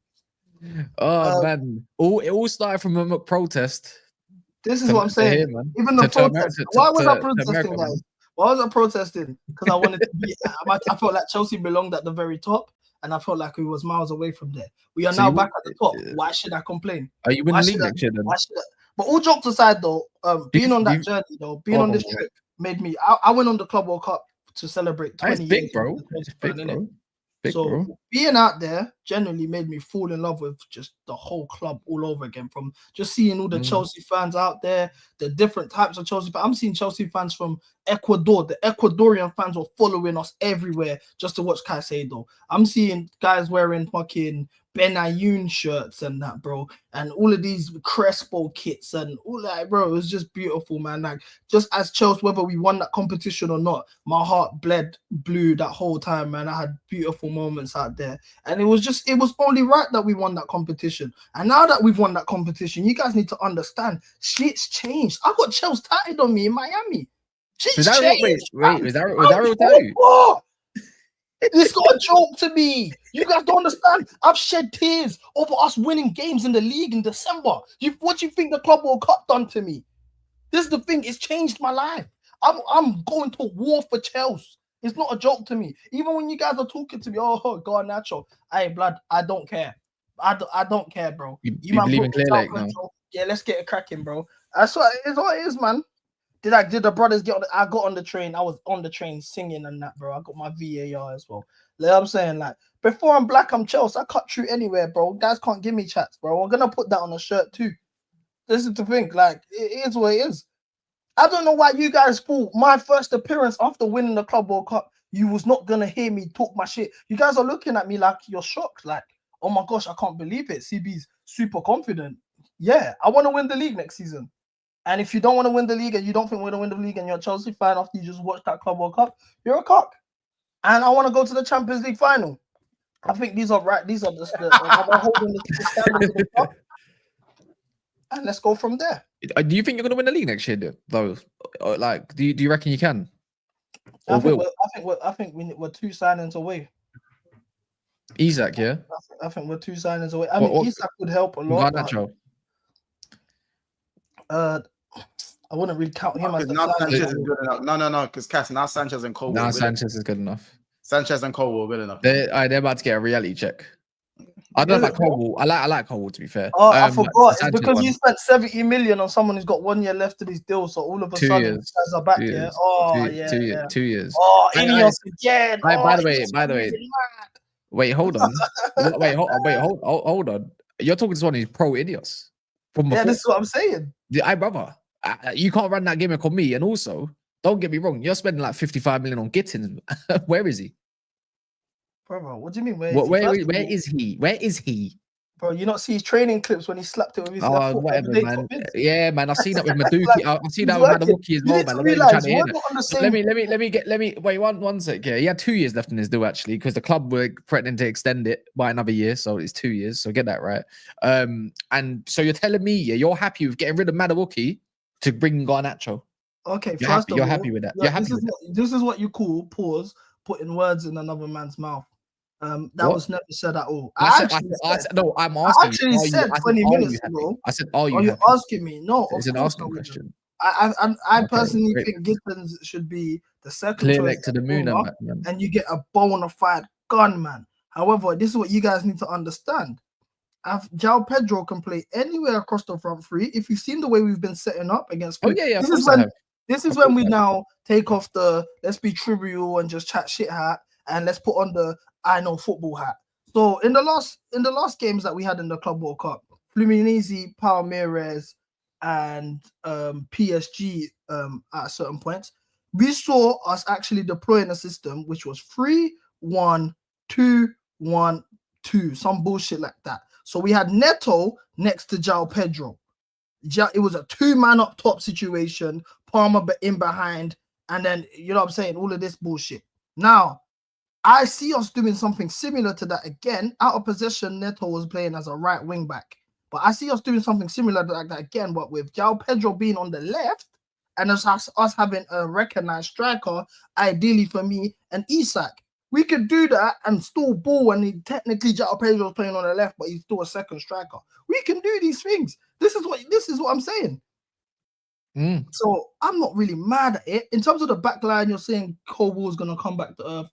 Oh man! It all started from a protest. This is what I'm saying. Here, even the protest. Why was I protesting, guys? Why was I protesting? Because I wanted to be. I felt like Chelsea belonged at the very top, and I felt like we was miles away from there. We are now back at the top. Why should I complain? Are you winning league next year then? But all jokes aside, though, being on that journey, though, being on this trip made me. I went on the Club World Cup to celebrate 20 years. Big, bro. It's big, bro. Being out there generally made me fall in love with just the whole club all over again. From just seeing all the Chelsea fans out there, the different types of Chelsea fans. I'm seeing Chelsea fans from Ecuador. The Ecuadorian fans were following us everywhere just to watch Caicedo. I'm seeing guys wearing fucking Benayoun shirts and that, bro, and all of these Crespo kits and all that, bro. It was just beautiful, man. Like, just as Chelsea, whether we won that competition or not, my heart bled blue that whole time, man. I had beautiful moments out there, and it was only right that we won that competition. And now that we've won that competition, you guys need to understand, shit's changed. I got Chelsea tatted on me in Miami. Shit's changed. Wait, was that real tattoo? It's not a joke to me. You guys don't understand. I've shed tears over us winning games in the league in December. What do you think the Club World Cup done to me? This is the thing. It's changed my life. I'm going to war for Chelsea. It's not a joke to me. Even when you guys are talking to me, oh, Garnacho. Hey, blood, I don't care. I don't care, bro. You believe in Clear Lake now? Yeah, let's get it cracking, bro. That's what it is, man. Did the brothers get on I got on the train. I was on the train singing and that, bro. I got my VAR as well. Like I'm saying, like, before I'm black, I'm Chelsea. I cut through anywhere, bro. Guys can't give me chats, bro. I'm gonna put that on a shirt too. This is the thing, like, it is what it is. I don't know why you guys thought my first appearance after winning the Club World Cup, you was not gonna hear me talk my shit. You guys are looking at me like you're shocked, like, oh my gosh, I can't believe it. CB's super confident. Yeah, I want to win the league next season. And if you don't want to win the league and you don't think we're going to win the league and you're a Chelsea fan after you just watched that Club World Cup, you're a cock. And I want to go to the Champions League final. I think these are right. These are the holding the standards of the cup. And let's go from there. Do you think you're going to win the league next year, though? Like, do you reckon you can? I think we're 2 signings away. Isak, yeah. I think we're 2 signings away. I mean, Isak would help a lot. Garnacho. I wouldn't really count him as now Sanchez is good enough. No, because Cass, now Sanchez and Cole. Now Sanchez is good enough. Sanchez and Cole were good enough. They're about to get a reality check. I don't like Cole. I like Cole, to be fair. Oh, I forgot. It's because you spent 70 million on someone who's got 1 year left of his deal, so all of a sudden these guys are back. Yeah. Oh, yeah. 2 years. Oh, Ineos again. By the way. Wait, hold on. Hold on. You're talking to someone who's pro Ineos. Yeah, this is what I'm saying. Brother, you can't run that gimmick on me. And also, don't get me wrong, you're spending like 55 million on Gittins. Where is he? Brother, what do you mean? Where is he? Where is he? Bro, you not see his training clips when he slapped it with his left foot? Whatever, man. Yeah, man. I've seen that with Maduki. I've seen that with Maduki as well, man. Let me wait one sec. Yeah, he had 2 years left in his deal actually, because the club were threatening to extend it by another year, so it's 2 years. So get that right. And so you're telling me, you're happy with getting rid of Maduki to bring Garnacho? Okay, you're happy with that. You're happy with that. This is what you call putting words in another man's mouth. That was never said at all. I'm asking. I said 20 minutes ago. I said, are you asking me? No, it's an asking question. I personally think Gittins should be the second clear leg to the moon, and you get a bona fide gunman. However, this is what you guys need to understand. João Pedro can play anywhere across the front three. If you've seen the way we've been setting up against, this is when we now take off the let's be trivial and just chat shit hat, and let's put on the I know football hat. So in the last games that we had in the Club World Cup, Fluminense, Palmeiras, and PSG at certain points, we saw us actually deploying a system which was 3-1-2-1-2, some bullshit like that. So we had Neto next to João Pedro. It was a 2-man up top situation, Palmer in behind, and then, you know what I'm saying, all of this bullshit. Now, I see us doing something similar to that again. Out of possession, Neto was playing as a right wing back. But I see us doing something similar like that again, but with João Pedro being on the left and us having a recognized striker, ideally for me, and Isak. We could do that and still ball, and technically João Pedro is playing on the left, but he's still a second striker. We can do these things. This is what I'm saying. So I'm not really mad at it. In terms of the back line, you're saying Cole is going to come back to earth.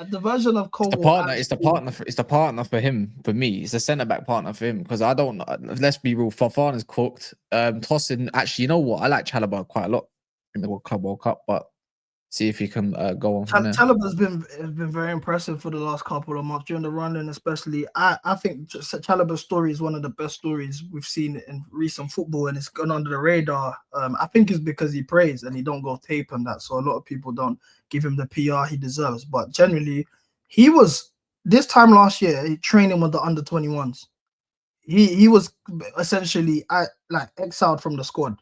The version of Cole, it's the partner for him. For me, it's the centre back partner for him, because I don't. Let's be real. Fofana's cooked. Tossing. Actually, you know what? I like Chalobah quite a lot in the World Cup, but see if he can go on from there. Chalobah's been very impressive for the last couple of months during the run-in, especially. I think Chalobah's story is one of the best stories we've seen in recent football, and it's gone under the radar. I think it's because he prays and he don't go tape and that, so a lot of people don't give him the PR he deserves. But generally, he was this time last year training with the under-21s. He was essentially exiled from the squad.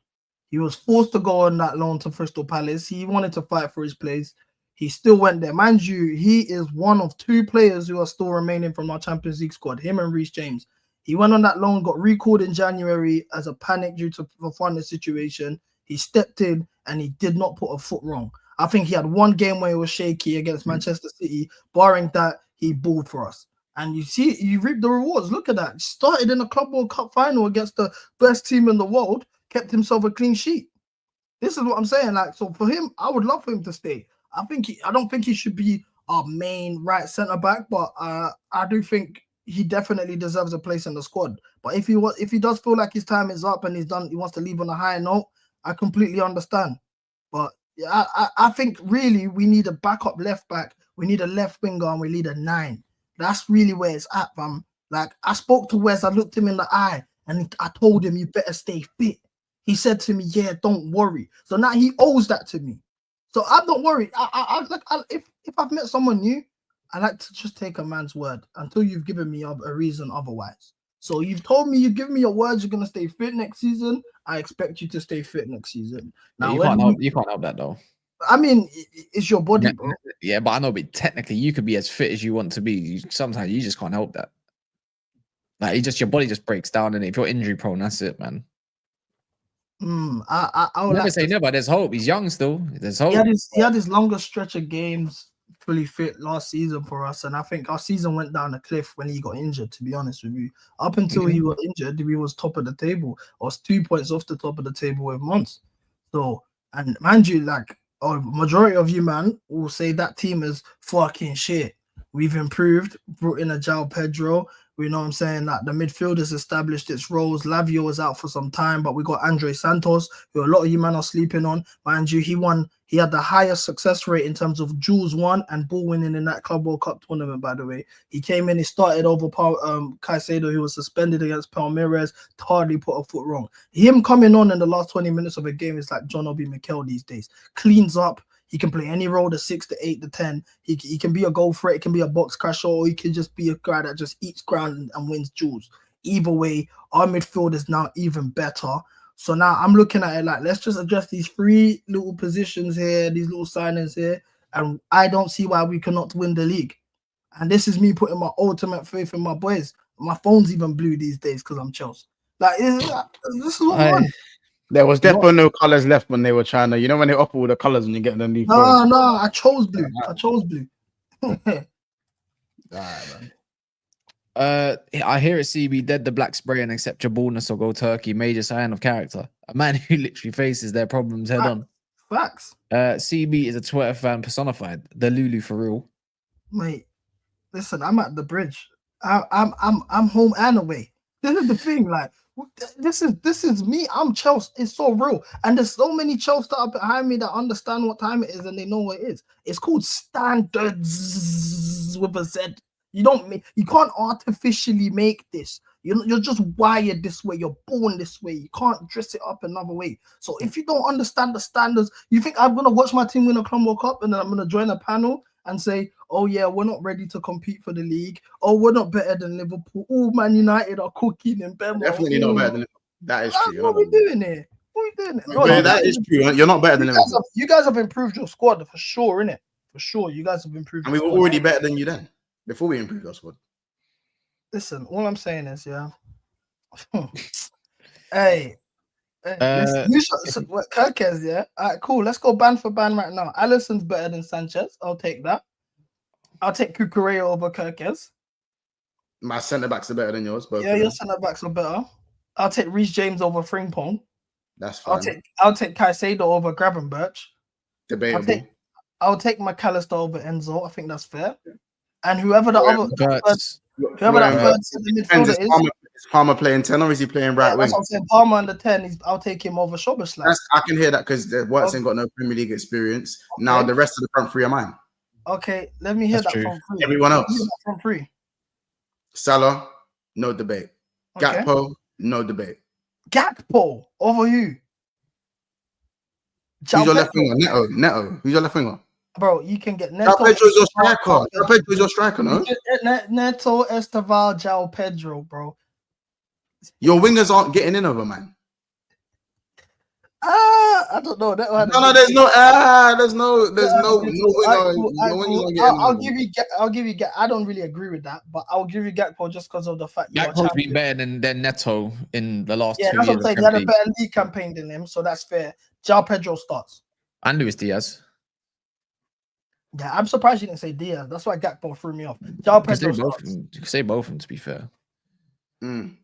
He was forced to go on that loan to Crystal Palace. He wanted to fight for his place. He still went there. Mind you, he is one of 2 players who are still remaining from our Champions League squad, him and Reece James. He went on that loan, got recalled in January as a panic due to the funding situation. He stepped in and he did not put a foot wrong. I think he had one game where he was shaky against Manchester City. Barring that, he balled for us. And you see, you reap the rewards. Look at that. Started in a Club World Cup final against the best team in the world. Kept himself a clean sheet. This is what I'm saying. Like, so for him, I would love for him to stay. I don't think he should be our main right centre back, but I do think he definitely deserves a place in the squad. But if he does feel like his time is up and he wants to leave on a high note, I completely understand. But I think really we need a backup left back. We need a left winger and we need a 9. That's really where it's at, fam. Like, I spoke to Wes, I looked him in the eye and I told him, you better stay fit. He said to me, yeah, don't worry. So now he owes that to me. So I'm not worried. If I've met someone new, I like to just take a man's word until you've given me a reason otherwise. So you've told me, you've given me your words, you're going to stay fit next season. I expect you to stay fit next season. Now, you can't help that, though. I mean, it's your body, bro. Yeah, but I know, but technically you could be as fit as you want to be. Sometimes you just can't help that. Like, your body just breaks down, and if you're injury prone, that's it, man. I would never say never. There's hope. He's young still. There's hope. He had his longest stretch of games fully fit last season for us, and I think our season went down a cliff when he got injured. To be honest with you, up until he got injured, we was top of the table. I was 2 points off the top of the table with months. So, and mind you, like, a majority of you, man, will say that team is fucking shit. We've improved, brought in a João Pedro. We know what I'm saying, that the midfield has established its roles. Lavio was out for some time, but we got Andre Santos, who a lot of you man are sleeping on. Mind you, he had the highest success rate in terms of duels won and ball winning in that Club World Cup tournament, by the way. He came in, he started over Caicedo, who was suspended against Palmeiras, hardly put a foot wrong. Him coming on in the last 20 minutes of a game is like John Obi Mikel these days. Cleans up. He can play any role, the 6, the 8, the 10. He can be a goal threat, he can be a box crasher, or he can just be a guy that just eats ground and wins duels. Either way, our midfield is now even better. So now I'm looking at it like, let's just address these 3 little positions here, these little signings here, and I don't see why we cannot win the league. And this is me putting my ultimate faith in my boys. My phone's even blue these days because I'm Chelsea. Like, this is what I want. There was definitely no colors left when they were trying to, when they offer all the colors when you get them new phones. No, I chose blue. I chose blue. All right, man. I hear it, CB, dead the black spray and accept your baldness or go Turkey. Major sign of character. A man who literally faces their problems head on. Facts. CB is a Twitter fan personified. The Lulu for real. Mate, listen, I'm at the bridge. I'm home and away. This is the thing, like, this is me. I'm Chelsea. It's so real, and there's so many Chelsea that are behind me that understand what time it is and they know what it is. It's called standards with a Z. You can't artificially make this. You're just wired this way. You're born this way. You can't dress it up another way. So if you don't understand the standards, you think I'm gonna watch my team win a Club World Cup and then I'm gonna join a panel and say, oh yeah, we're not ready to compete for the league. Oh, we're not better than Liverpool. Oh, Man United are cooking and Bema. Definitely not better than Liverpool. That is true. What are we doing here? What are we doing here? No, that is true. You're not better than Liverpool. You guys have improved your squad for sure, innit? For sure, you guys have improved. And we were already better than you then, before we improved our squad. Listen, all I'm saying is, yeah. Hey, Gyokeres, yeah. All right, cool. Let's go band for band right now. Alisson's better than Sanchez. I'll take that. I'll take Gyokeres over Gyokeres. My centre backs are better than yours. Both your centre backs are better. I'll take Reece James over Frimpong. That's fine. I'll take Caicedo over Gravenberch. Debatable. I'll take McAllister over Enzo. I think that's fair. And whoever that third midfielder is. Is Palmer playing 10 or is he playing right wing? That's what I'm saying. Palmer on the 10, I'll take him over Szoboszlai. I can hear that because Wirtz ain't got no Premier League experience. Okay. Now the rest of the front 3 are mine. Okay, let me hear that from 3. Everyone else. From 3. Salah, no debate. Okay. Gakpo, no debate. Gakpo over who? Who's your left winger? Neto. Who's your left winger? Bro, you can get Neto. João Pedro's your striker. João Pedro's your striker, no? Neto, Esteval, João Pedro, bro. Your wingers aren't getting in over, man. I don't know. There's no I'll give you. I don't really agree with that, but I'll give you Gakpo just because of the fact Gakpo's been better than Neto in the last 2 years. Yeah, that's what I'm saying. He had a better league campaign than him, so that's fair. João Pedro starts. And Luis Diaz. Yeah, I'm surprised you didn't say Diaz. That's why Gakpo threw me off. João Pedro starts. You can say both of them, to be fair. And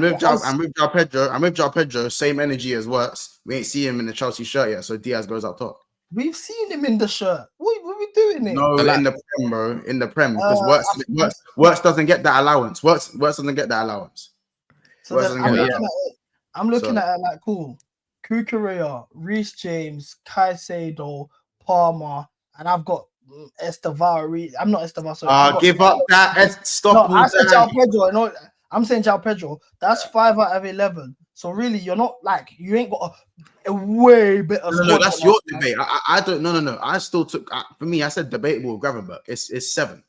with João Pedro, same energy as Wirtz. We ain't see him in the Chelsea shirt yet, so Diaz goes up top. We've seen him in the shirt. What are we doing here? No, in the Prem, bro. In the Prem, because Wirtz doesn't get that allowance. Wirtz doesn't get that allowance. So I'm looking at it like, cool. Kukurea, Reece James, Caicedo, Palmer, and I've got Estevao. I'm not Estevao. Sorry. Give up that. Stop. No, I said João Pedro. No, I'm saying João Pedro. That's 5 out of 11. So really, you're not like you ain't got a way better. No, that's your debate. I don't. No. I still took. For me, I said debatable with Gravenberch. It's 7.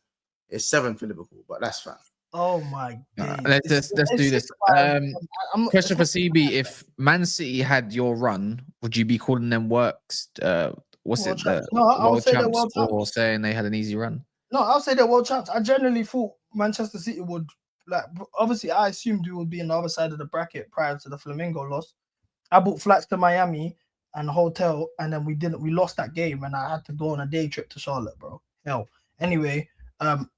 It's 7 for Liverpool, but that's fine. Oh my god. Let's do this. Question for CB: if Man City had your run, would you be calling them works? What's world it? Champs. No, I'll say they're world champs. Or saying they had an easy run? No, I'll say they're world champs. I generally thought Manchester City would like. Obviously, I assumed we would be on the other side of the bracket prior to the Flamengo loss. I bought flights to Miami and a hotel, and then we didn't. We lost that game, and I had to go on a day trip to Charlotte, bro. Hell. Anyway.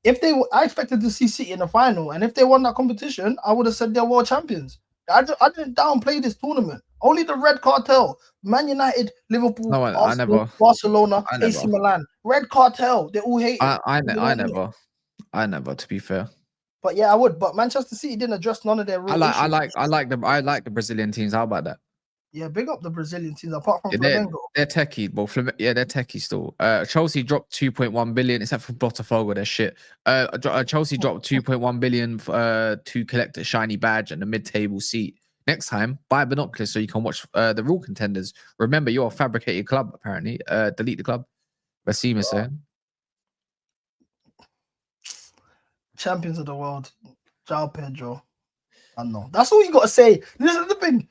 If they, I expected to see City in the final, and if they won that competition, I would have said they're world champions. I didn't downplay this tournament. Only the red cartel, Man United, Liverpool, no, Arsenal, Barcelona, AC Milan, red cartel. They all hate. I never. To be fair, but yeah, I would. But Manchester City didn't address none of their rules. I like the Brazilian teams. How about that? Yeah, big up the Brazilian teams. Apart from Flamengo, they're techie, but they're techie still. Chelsea dropped 2.1 billion, except for Botafogo. They're shit. Chelsea dropped 2.1 billion to collect a shiny badge and a mid-table seat. Next time, buy binoculars so you can watch the real contenders. Remember, you're a fabricated club. Apparently, delete the club. Basim is saying. Champions of the world, João Pedro. I know. That's all you got to say. This is the thing.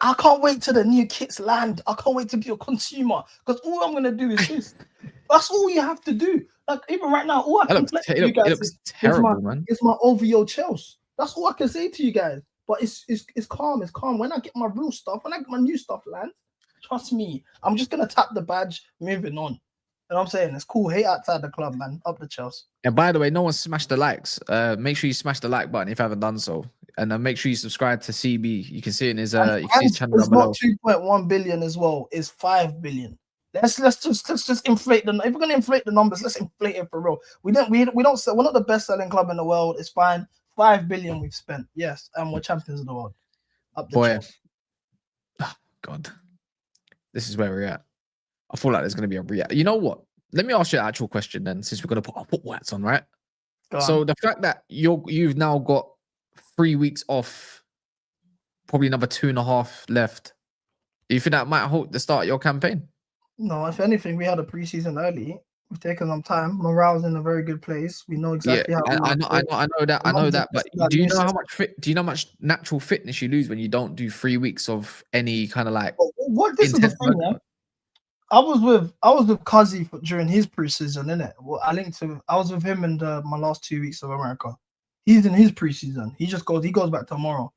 I can't wait till the new kits land. I can't wait to be a consumer because all I'm gonna do is this. That's all you have to do. Like even right now, all I can flex to you guys is my OVO Chelsea. That's all I can say to you guys. But it's calm. It's calm. When I get my real stuff, when I get my new stuff land, trust me, I'm just gonna tap the badge, moving on. You know what I'm saying? It's cool. Hate outside the club, man. Up the Chelsea. And by the way, no one smashed the likes. Make sure you smash the like button if you haven't done so. And make sure you subscribe to CB. You can see it in his you can see his channel down below. It's not 2.1 billion as well. It's 5 billion. Let's just inflate them. If we're gonna inflate the numbers, let's inflate it for real. We're not the best selling club in the world. It's fine. 5 billion we've spent. Yes, and we're champions of the world. Up the chest. Oh, God, this is where we're at. I feel like there's gonna be a react. You know what? Let me ask you an actual question then, since we're gonna put our football hats on, right? So the fact that you've now got 3 weeks off, probably another 2.5 left. Do you think that might halt the start of your campaign? No, if anything, we had a preseason early. We've taken some time. Morale's in a very good place. We know exactly how. I know that. But do you know how much natural fitness you lose when you don't do 3 weeks of any kind of like? What this is the thing, man. I was with Kazi during his preseason, innit? Well, I was with him in my last 2 weeks of America. He's in his preseason. He goes back tomorrow.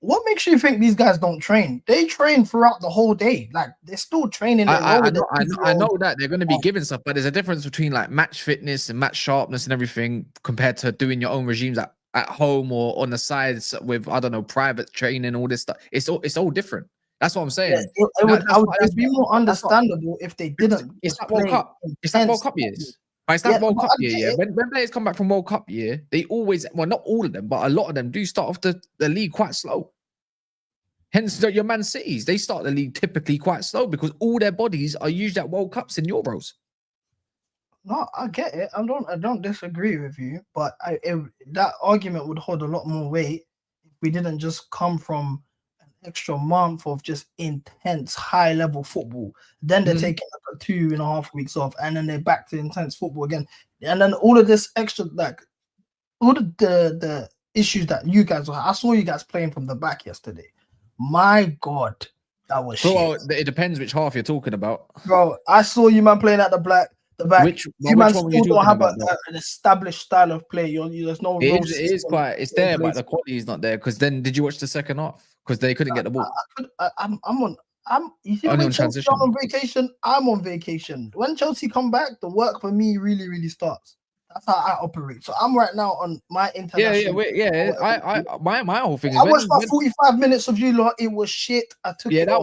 What makes you think these guys don't train? They train throughout the whole day. Like they're still training. I know that they're going to be given stuff, but there's a difference between like match fitness and match sharpness and everything compared to doing your own regimes at home or on the sides with, I don't know, private training, all this stuff. It's all different. That's what I'm saying. Yeah, it would be more understandable if they didn't. It's that World Cup. It's that World Cup years. It's that World Cup year. When players come back from World Cup year, they always, well, not all of them, but a lot of them do start off the league quite slow. Hence, your Man Cities, they start the league typically quite slow because all their bodies are used at World Cups and Euros. No, I get it. I don't disagree with you, but that argument would hold a lot more weight if we didn't just come from an extra month of just intense high-level football. Then they're taking like 2.5 weeks off, and then they're back to intense football again. And then all of this extra, like all the issues that you guys have. I saw you guys playing from the back yesterday. My God, that was shit. It depends which half you're talking about. Bro, I saw you man playing at the back. Which one still don't have an established style of play. There's no. It's there, but the quality is not there. Because then, did you watch the second half? Because they couldn't get the ball. You see, when Chelsea on vacation, I'm on vacation. When Chelsea come back, the work for me really, really starts. That's how I operate. So I'm right now on my international. My whole thing is I watched my 45 minutes of you lot. It was shit. I took it. That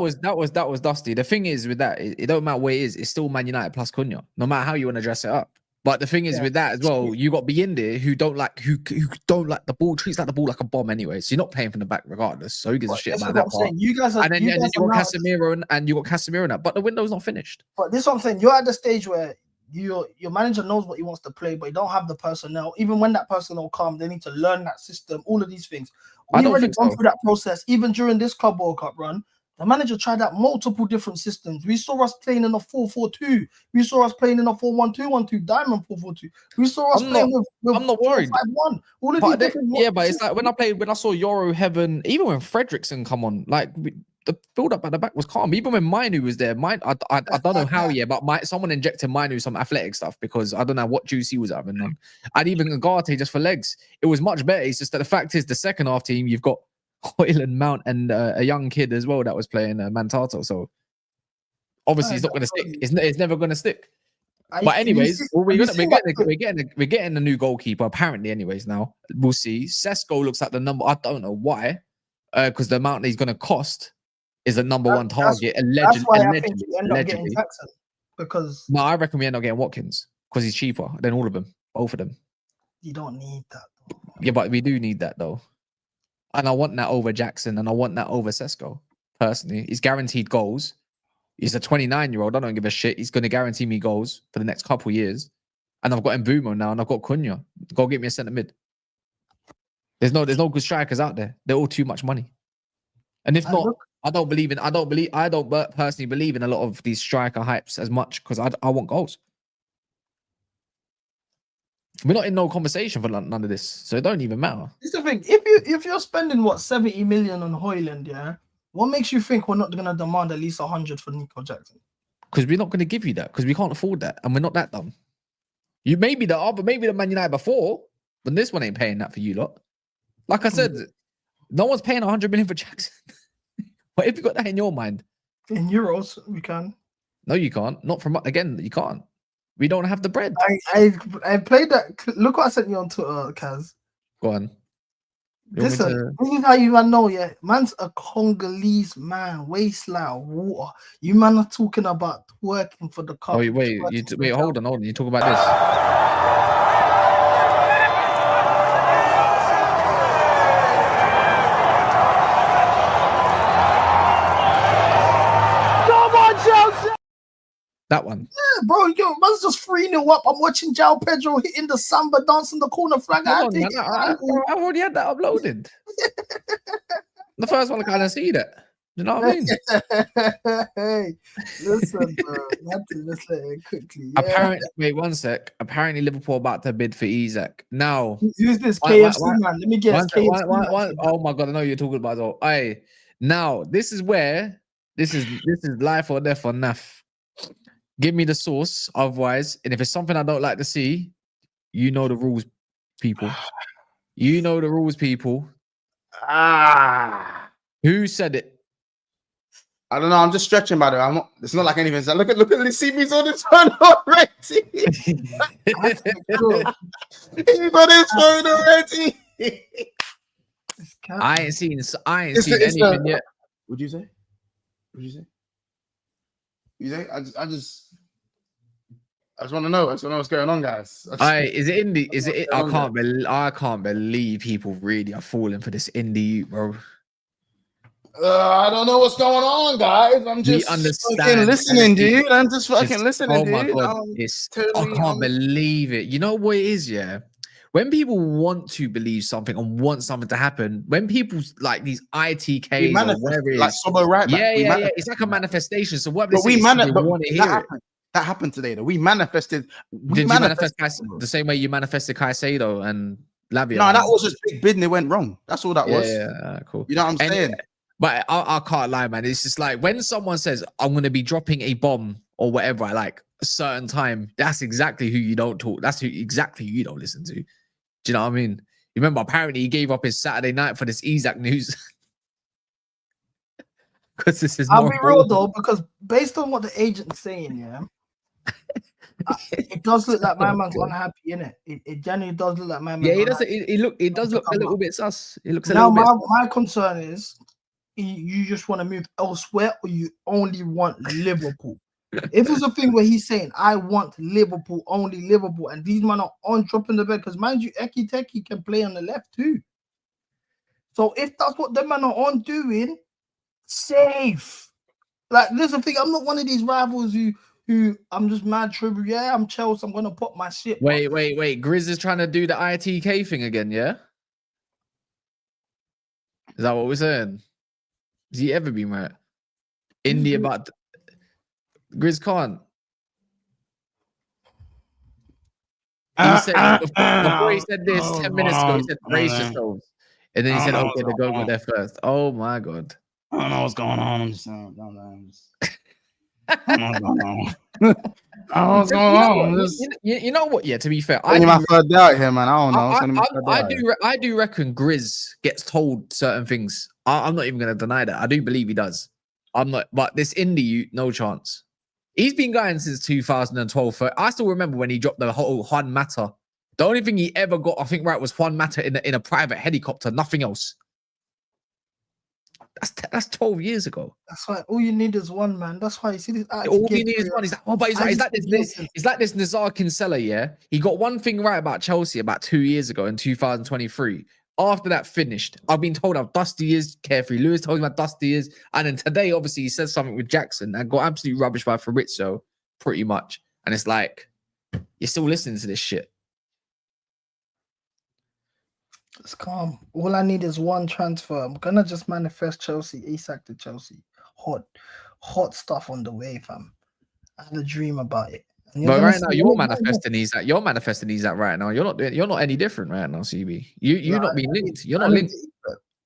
was dusty. The thing is with that, it don't matter where it is. It's still Man United plus Cunha. No matter how you want to dress it up. But the thing is with that as well, you got Biyinde who don't like the ball, treats like the ball like a bomb anyway. So you're not playing from the back regardless. So who gives a shit about that part? You guys are, and then you got Casemiro and you got Casemiro in that, but the window's not finished. But this is what I'm saying. You're at the stage where your manager knows what he wants to play, but you don't have the personnel. Even when that personnel comes, they need to learn that system. All of these things. We've already gone through that process. Even during this Club World Cup run, the manager tried out multiple different systems. We saw us playing in a 4-4-2. We saw us playing in a 4-1-2-1-2 diamond 4-4-2. We saw us playing with I'm not worried. 5-1. All of these different but it's like when I saw Euro Heaven, even when Fredrickson come on, like the build up at the back was calm. Even when Mainu was there, I don't know how, but someone injected Mainu some athletic stuff because I don't know what juice he was having on. And even Ugarte just for legs, it was much better. It's just that the fact is, the second half team, you've got Hoyland, Mount, and a young kid as well that was playing Mantato. So obviously, it's not going to stick. It's never going to stick. But anyways, we're getting a new goalkeeper apparently. Anyways, now we'll see. Sesko looks like the number. I don't know why, because the amount he's going to cost is the number one target. That's why I think you end up getting Jackson. Because no, I reckon we end up getting Watkins because he's cheaper than all of them, both of them. You don't need that, though. Yeah, but we do need that though. And I want that over Jackson, and I want that over Sesko. Personally, he's guaranteed goals. He's a 29-year-old. I don't give a shit. He's going to guarantee me goals for the next couple of years. And I've got Mbumo now, and I've got Cunha. Go get me a centre mid. There's no good strikers out there. They're all too much money. And if not, I don't personally believe in a lot of these striker hypes as much because I want goals. We're not in no conversation for none of this, so it don't even matter. It's the thing. If you're spending 70 million on Hoyland, what makes you think we're not going to demand at least 100 for Nico Jackson? Because we're not going to give you that because we can't afford that, and we're not that dumb. You maybe the Man United before, but this one ain't paying that for you lot. Like I said, no one's paying 100 million for Jackson. What if you got that in your mind? In euros, we can. No, you can't. Not from again. You can't. We don't have the bread. I played that. Look what I sent you on Twitter, Kaz. Go on. Listen, this is how you man know, man's a Congolese man, waist like water. You man are talking about working for the cup. Oh, wait, hold on. You talk about this. That one. Yeah, bro. Man's just 3-0 up. I'm watching João Pedro hitting the samba dance in the corner flag. I've already had that uploaded. The first one I kind of see that. You know what I mean? Hey, listen, bro. Let's let it quickly. Yeah. Apparently, wait 1 sec. Apparently, Liverpool about to bid for Isak. Now, use this KFC, man. Let me guess. Oh my god, I know you're talking about it. Hey, now this is where this is life or death or naff. Give me the source, otherwise, and if it's something I don't like to see, you know the rules, people. You know the rules, people. Who said it? I don't know. I'm just stretching about it. It's not like anything. Look at the CB's on his phone already. He's on his phone already. I ain't seen anything yet. What'd you say? I just want to know. I just want to know what's going on, guys. Is it indie? Is it? I can't believe people really are falling for this indie, bro. I don't know what's going on, guys. I'm just fucking listening, dude. I'm just fucking listening, dude. Oh my god, I can't believe it. You know what it is, yeah? When people want to believe something and want something to happen, when people like these ITKs or whatever it is, it's like a manifestation. So what? That happened today, though. We manifested. Did you manifest the same way you manifested Caicedo and Lavia? No, that was just big bid and it went wrong. That's all that was. Yeah, cool. You know what I'm saying? But I can't lie, man. It's just like when someone says, I'm going to be dropping a bomb or whatever at like a certain time, that's exactly who you don't talk. That's exactly who you don't listen to. Do you know what I mean? You remember, apparently he gave up his Saturday night for this Isak news. Because this is I'll be real though, because based on what the agent's saying, it does look like my man's unhappy, innit? It genuinely does look like my man. Yeah, it does look a little bit sus. It looks a now little bit. My concern is, you just want to move elsewhere, or you only want Liverpool? If it's a thing where he's saying, I want Liverpool, only Liverpool, and these men are on dropping the bed, because mind you, Eki Teki can play on the left too. So if that's what them men are on doing, safe. Like, there's a thing. I'm not one of these rivals who I'm just mad tribute. Yeah, I'm Chelsea. I'm gonna put my shit. Wait. Grizz is trying to do the ITK thing again, yeah? Is that what we're saying? Has he ever been right? India, but Grizz can't. He said before he said this 10 minutes ago, he said brace yourselves. And then he said, okay, the go there first. Oh my god. I don't know what's going on. I'm just I don't know what's going on. I don't know what's going on. You know what? Yeah, to be fair, I my third day out here, man. I don't know. I do reckon Grizz gets told certain things. I'm not even gonna deny that. I do believe he does. I'm not, but this indie, no chance. He's been going since 2012. I still remember when he dropped the whole Juan Mata. The only thing he ever got, I think, right, was Juan Mata in a private helicopter. Nothing else. That's 12 years ago. That's why all you need is one, man. That's why you see this. All you need is one. He's like, oh, but it's like this Nazar Kinsella, yeah? He got one thing right about Chelsea about 2 years ago in 2023. After that finished, I've been told how dusty he is. Carefree Lewis told me how dusty he is. And then today, obviously, he says something with Jackson and got absolutely rubbish by Fabrizio, pretty much. And it's like, you're still listening to this shit. It's calm. All I need is one transfer. I'm gonna just manifest Chelsea, Isak to Chelsea. Hot stuff on the way, fam. I had a dream about it. But right now, you're manifesting Isak. You're manifesting Isak right now. You're not any different right now, CB. You're not being linked. You're not linked.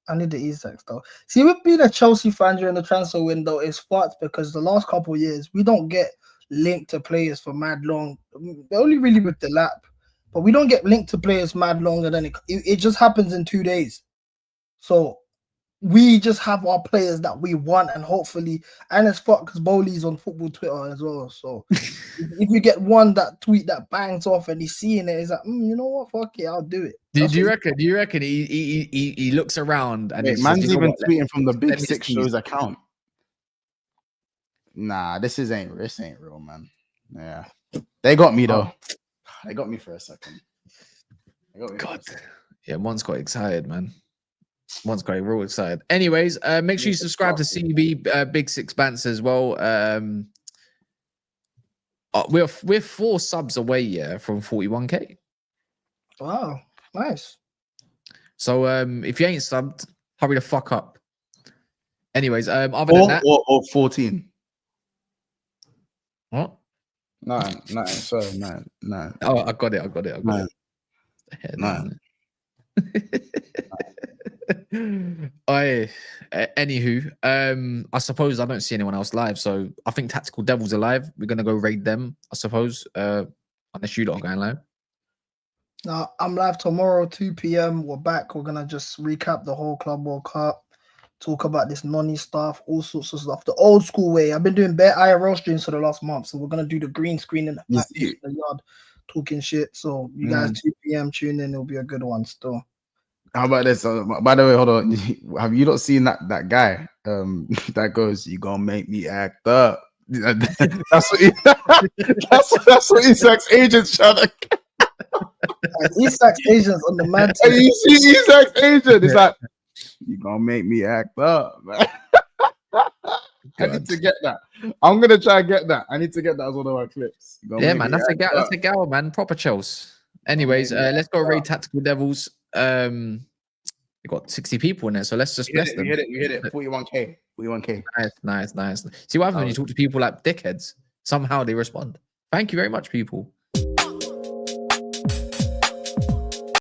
I need the Isak though. See, with being a Chelsea fan during the transfer window, it's fucked because the last couple of years we don't get linked to players for mad long. Only really with the lap. But we don't get linked to players mad longer than it just happens in 2 days. So we just have our players that we want, and hopefully, and it's fuck because Bowley's on football Twitter as well. So if you get one that tweet that bangs off and he's seeing it, he's like, you know what, fuck it, I'll do it. Do you reckon he looks around and man's even tweeting from the Big Six Shows account? Nah, this ain't real, man. Yeah, they got me though. They got me for a second. God, yeah, one's got excited, man. One's got real excited. Anyways, make sure you subscribe to CB Big Six Bants as well. We're 4 subs away, yeah, from 41k. Wow, nice. So if you ain't subbed, hurry the fuck up. Anyways, other than that, or 14. What? No, sorry, no. Oh, I got it. Anywho, I suppose I don't see anyone else live, so I think Tactical Devils are live. We're gonna go raid them, I suppose. Unless you lot are going live. No, I'm live tomorrow, 2 p.m. We're back. We're gonna just recap the whole Club World Cup, talk about this nonny stuff, all sorts of stuff, the old school way. I've been doing bare IRL streams for the last month, so we're gonna do the green screen in the yard, talking shit. So you guys, 2 p.m. tune in. It'll be a good one still. How about this? By the way, hold on. Have you not seen that guy that goes, "You gonna make me act up"? That's what Isak's agent's trying to. Isak's agent's on the man. And you see Isak's agent? It's like, "You gonna make me act up, man." I need to get that. I'm gonna try and get that. I need to get that as one of our clips. Yeah, man, that's a gal, man. Proper Chels. Anyways, let's go raid Tactical Devils. We got 60 people in there, so let's just bless them. You hit it. 41k. Nice. See what happens when you talk to people like dickheads? Somehow they respond. Thank you very much, people.